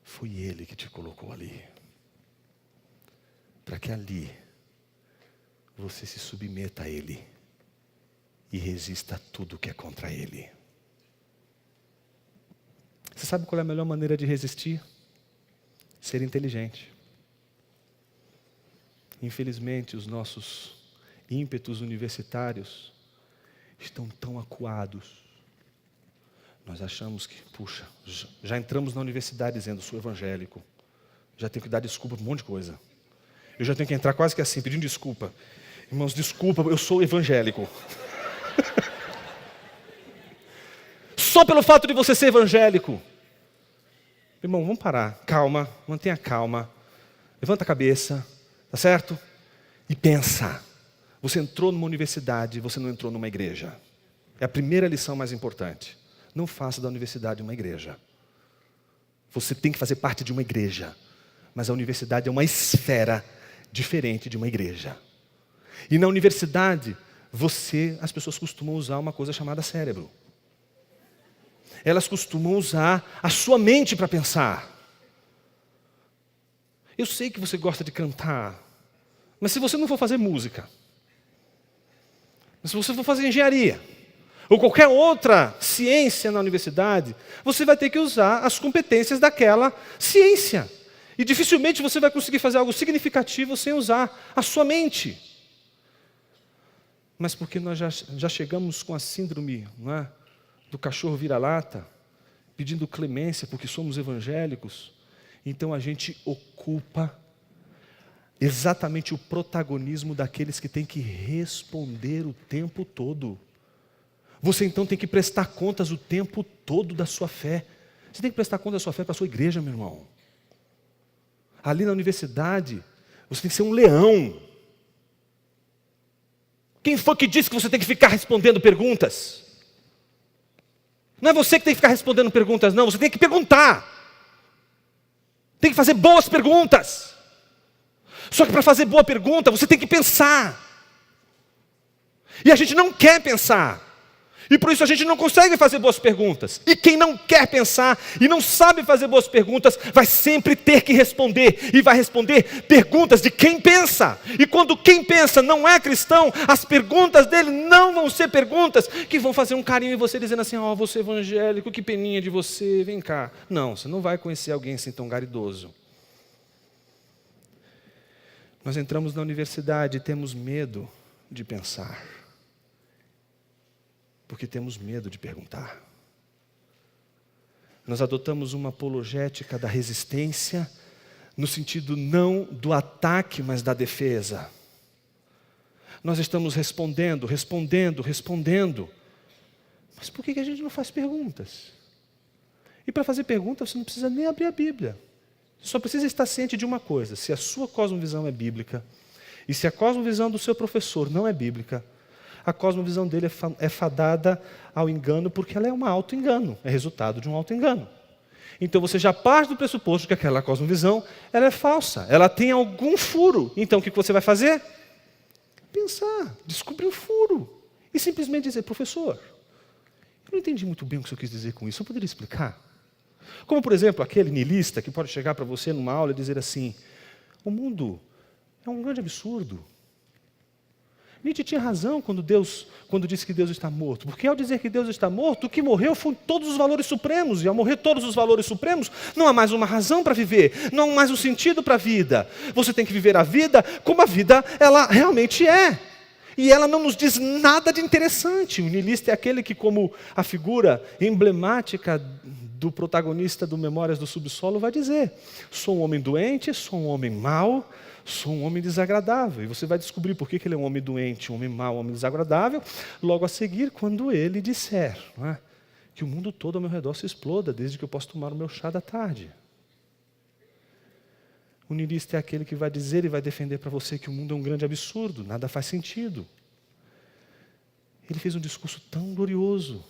Foi Ele que te colocou ali, para que ali você se submeta a Ele e resista a tudo que é contra Ele. Você sabe qual é a melhor maneira de resistir? Ser inteligente. Infelizmente, os nossos ímpetos universitários estão tão acuados. Nós achamos que, puxa, já entramos na universidade dizendo, sou evangélico. Já tenho que dar desculpa por um monte de coisa. Eu já tenho que entrar quase que assim, pedindo desculpa. Irmãos, desculpa, eu sou evangélico. Só pelo fato de você ser evangélico. Irmão, vamos parar. Calma, mantenha calma. Levanta a cabeça, tá certo? E pensa. Você entrou numa universidade, você não entrou numa igreja. É a primeira lição mais importante. Não faça da universidade uma igreja. Você tem que fazer parte de uma igreja. Mas a universidade é uma esfera diferente de uma igreja. E na universidade, as pessoas costumam usar uma coisa chamada cérebro. Elas costumam usar a sua mente para pensar. Eu sei que você gosta de cantar, mas se você não for fazer música, se você for fazer engenharia, ou qualquer outra ciência na universidade, você vai ter que usar as competências daquela ciência. E dificilmente você vai conseguir fazer algo significativo sem usar a sua mente. Mas porque nós já chegamos com a síndrome, não é, do cachorro vira-lata, pedindo clemência porque somos evangélicos, então a gente ocupa exatamente o protagonismo daqueles que têm que responder o tempo todo. Você então tem que prestar contas o tempo todo da sua fé. Você tem que prestar conta da sua fé para a sua igreja, meu irmão. Ali na universidade, você tem que ser um leão. Quem foi que disse que você tem que ficar respondendo perguntas? Não é você que tem que ficar respondendo perguntas, não. Você tem que perguntar. Tem que fazer boas perguntas. Só que para fazer boa pergunta, você tem que pensar. E a gente não quer pensar. E por isso a gente não consegue fazer boas perguntas. E quem não quer pensar e não sabe fazer boas perguntas, vai sempre ter que responder. E vai responder perguntas de quem pensa. E quando quem pensa não é cristão, as perguntas dele não vão ser perguntas que vão fazer um carinho em você, dizendo assim, ó, você é evangélico, que peninha de você, vem cá. Não, você não vai conhecer alguém assim tão garidoso. Nós entramos na universidade e temos medo de pensar. Porque temos medo de perguntar. Nós adotamos uma apologética da resistência, no sentido não do ataque, mas da defesa. Nós estamos respondendo. Mas por que a gente não faz perguntas? E para fazer perguntas, você não precisa nem abrir a Bíblia. Você só precisa estar ciente de uma coisa: se a sua cosmovisão é bíblica, e se a cosmovisão do seu professor não é bíblica, a cosmovisão dele é fadada ao engano, porque ela é um auto-engano, é resultado de um auto-engano. Então você já parte do pressuposto que aquela cosmovisão ela é falsa, ela tem algum furo. Então o que você vai fazer? Pensar, descobrir o furo. E simplesmente dizer, professor, eu não entendi muito bem o que o senhor quis dizer com isso, eu poderia explicar? Como, por exemplo, aquele niilista que pode chegar para você numa aula e dizer assim, o mundo é um grande absurdo. Nietzsche tinha razão quando disse que Deus está morto. Porque ao dizer que Deus está morto, o que morreu foram todos os valores supremos. E ao morrer todos os valores supremos, não há mais uma razão para viver. Não há mais um sentido para a vida. Você tem que viver a vida como a vida ela realmente é. E ela não nos diz nada de interessante. O niilista é aquele que, como a figura emblemática do protagonista do Memórias do Subsolo, vai dizer, sou um homem doente, sou um homem mau, sou um homem desagradável. E você vai descobrir por que ele é um homem doente, um homem mau, um homem desagradável, logo a seguir, quando ele disser, não é, que o mundo todo ao meu redor se exploda, desde que eu possa tomar o meu chá da tarde. O niilista é aquele que vai dizer e vai defender para você que o mundo é um grande absurdo, nada faz sentido. Ele fez um discurso tão glorioso,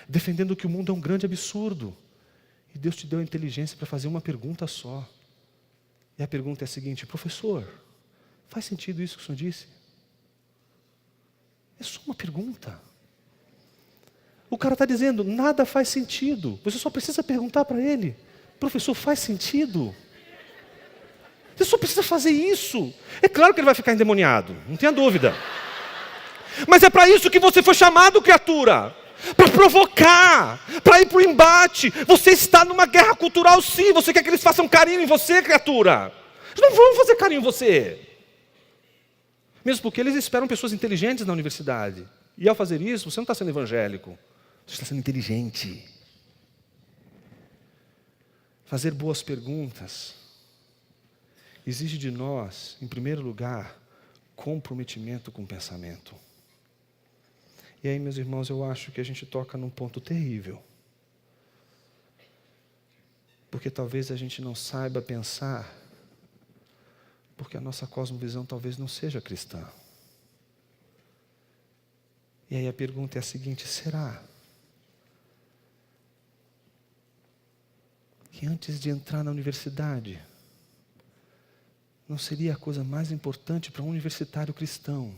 defendendo que o mundo é um grande absurdo. E Deus te deu a inteligência para fazer uma pergunta só. E a pergunta é a seguinte, professor, faz sentido isso que o senhor disse? É só uma pergunta. O cara está dizendo, nada faz sentido. Você só precisa perguntar para ele, professor, faz sentido? Você só precisa fazer isso. É claro que ele vai ficar endemoniado, não tenha dúvida. Mas é para isso que você foi chamado, criatura. Para provocar, para ir para o embate. Você está numa guerra cultural, sim. Você quer que eles façam carinho em você, criatura. Eles não vão fazer carinho em você. Mesmo porque eles esperam pessoas inteligentes na universidade. E ao fazer isso, você não está sendo evangélico. Você está sendo inteligente. fazer boas perguntas, exige de nós, em primeiro lugar, comprometimento com o pensamento. E aí, meus irmãos, eu acho que a gente toca num ponto terrível. Porque talvez a gente não saiba pensar, porque a nossa cosmovisão talvez não seja cristã. E aí a pergunta é a seguinte: será que antes de entrar na universidade, não seria a coisa mais importante para um universitário cristão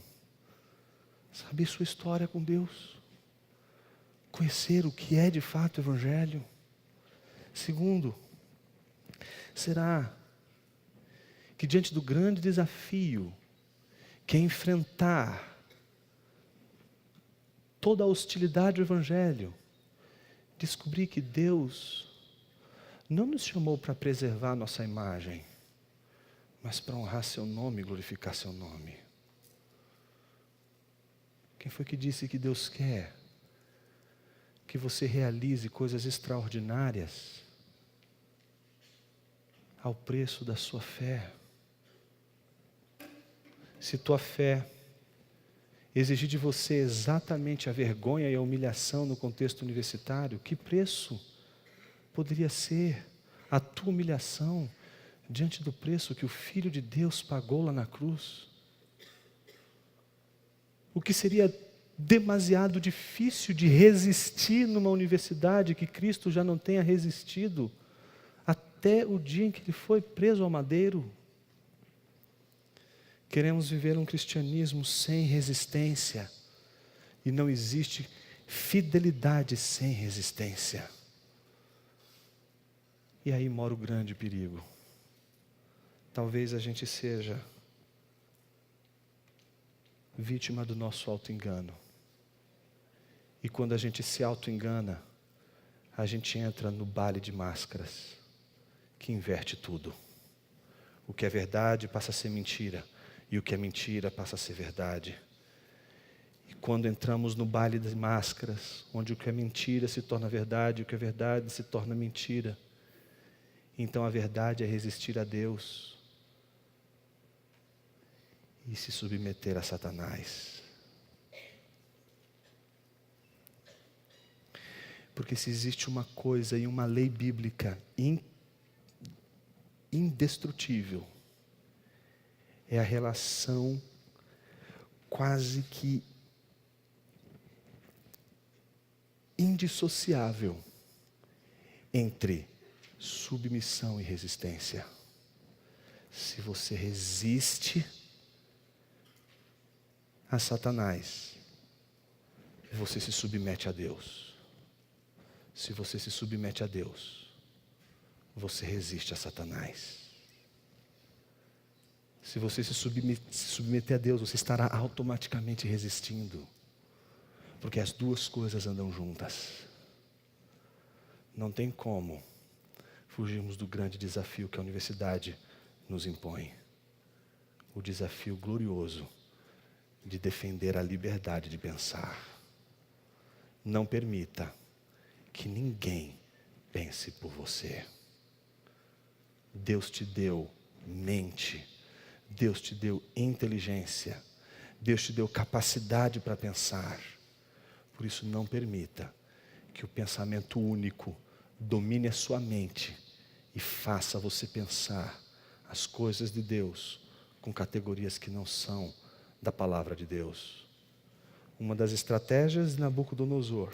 saber sua história com Deus? Conhecer o que é de fato o Evangelho? Segundo, será que diante do grande desafio que é enfrentar toda a hostilidade do Evangelho, descobrir que Deus não nos chamou para preservar nossa imagem, mas para honrar seu nome e glorificar seu nome? Quem foi que disse que Deus quer que você realize coisas extraordinárias ao preço da sua fé? Se tua fé exigir de você exatamente a vergonha e a humilhação no contexto universitário, que preço poderia ser a tua humilhação diante do preço que o Filho de Deus pagou lá na cruz? O que seria demasiado difícil de resistir numa universidade que Cristo já não tenha resistido até o dia em que ele foi preso ao madeiro? Queremos viver um cristianismo sem resistência, e não existe fidelidade sem resistência. E aí mora o grande perigo. Talvez a gente seja vítima do nosso auto-engano. E quando a gente se auto-engana, a gente entra no baile de máscaras, que inverte tudo. O que é verdade passa a ser mentira, e o que é mentira passa a ser verdade. E quando entramos no baile das máscaras, onde o que é mentira se torna verdade, o que é verdade se torna mentira, então a verdade é resistir a Deus e se submeter a Satanás. Porque se existe uma coisa e uma lei bíblica indestrutível, é a relação quase que indissociável entre submissão e resistência. Se você resiste a Satanás, você se submete a Deus. Se você se submete a Deus, você resiste a Satanás. Se você se submeter a Deus, você estará automaticamente resistindo. Porque as duas coisas andam juntas. Não tem como fugirmos do grande desafio que a universidade nos impõe. O desafio glorioso de defender a liberdade de pensar. Não permita que ninguém pense por você. Deus te deu mente, Deus te deu inteligência, Deus te deu capacidade para pensar. Por isso, não permita que o pensamento único domine a sua mente e faça você pensar as coisas de Deus com categorias que não são da palavra de Deus. Uma das estratégias de Nabucodonosor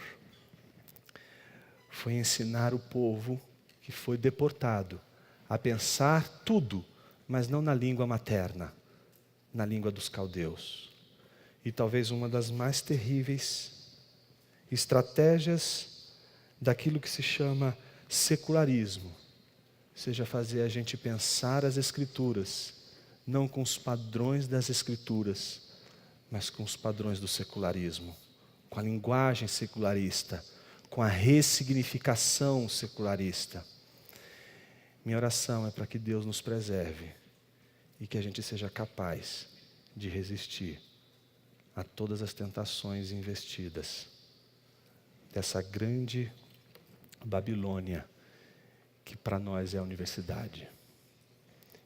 foi ensinar o povo que foi deportado a pensar tudo, mas não na língua materna, na língua dos caldeus. E talvez uma das mais terríveis estratégias daquilo que se chama secularismo seja fazer a gente pensar as Escrituras, não com os padrões das Escrituras, mas com os padrões do secularismo, com a linguagem secularista, com a ressignificação secularista. Minha oração é para que Deus nos preserve e que a gente seja capaz de resistir a todas as tentações investidas dessa grande Babilônia que para nós é a universidade.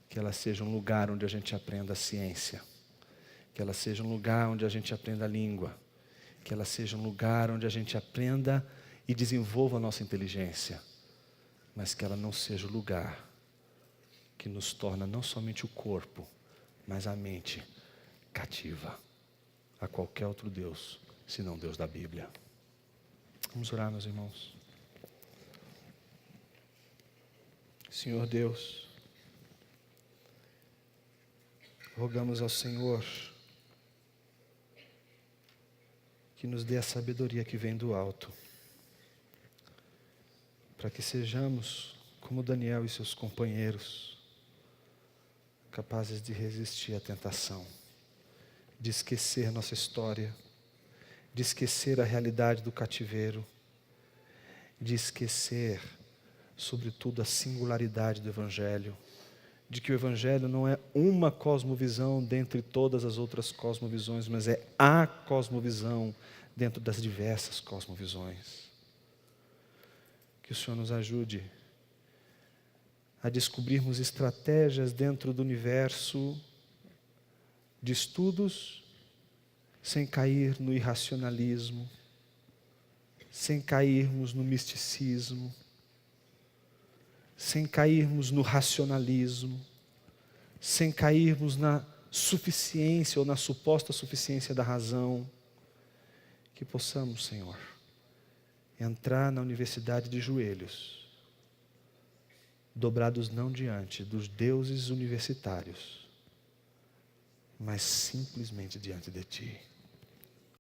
Que ela seja um lugar onde a gente aprenda a ciência. Que ela seja um lugar onde a gente aprenda a língua. Que ela seja um lugar onde a gente aprenda e desenvolva a nossa inteligência. Mas que ela não seja o lugar que nos torna não somente o corpo, mas a mente cativa a qualquer outro Deus, senão Deus da Bíblia. Vamos orar, meus irmãos. Senhor Deus, rogamos ao Senhor que nos dê a sabedoria que vem do alto, para que sejamos como Daniel e seus companheiros, capazes de resistir à tentação, de esquecer nossa história, de esquecer a realidade do cativeiro, de esquecer, sobretudo, a singularidade do Evangelho, de que o Evangelho não é uma cosmovisão dentre todas as outras cosmovisões, mas é a cosmovisão dentro das diversas cosmovisões. Que o Senhor nos ajude a descobrirmos estratégias dentro do universo de estudos, sem cair no irracionalismo, sem cairmos no misticismo, sem cairmos no racionalismo, sem cairmos na suficiência ou na suposta suficiência da razão. Que possamos, Senhor, entrar na universidade de joelhos, dobrados não diante dos deuses universitários, mas simplesmente diante de Ti.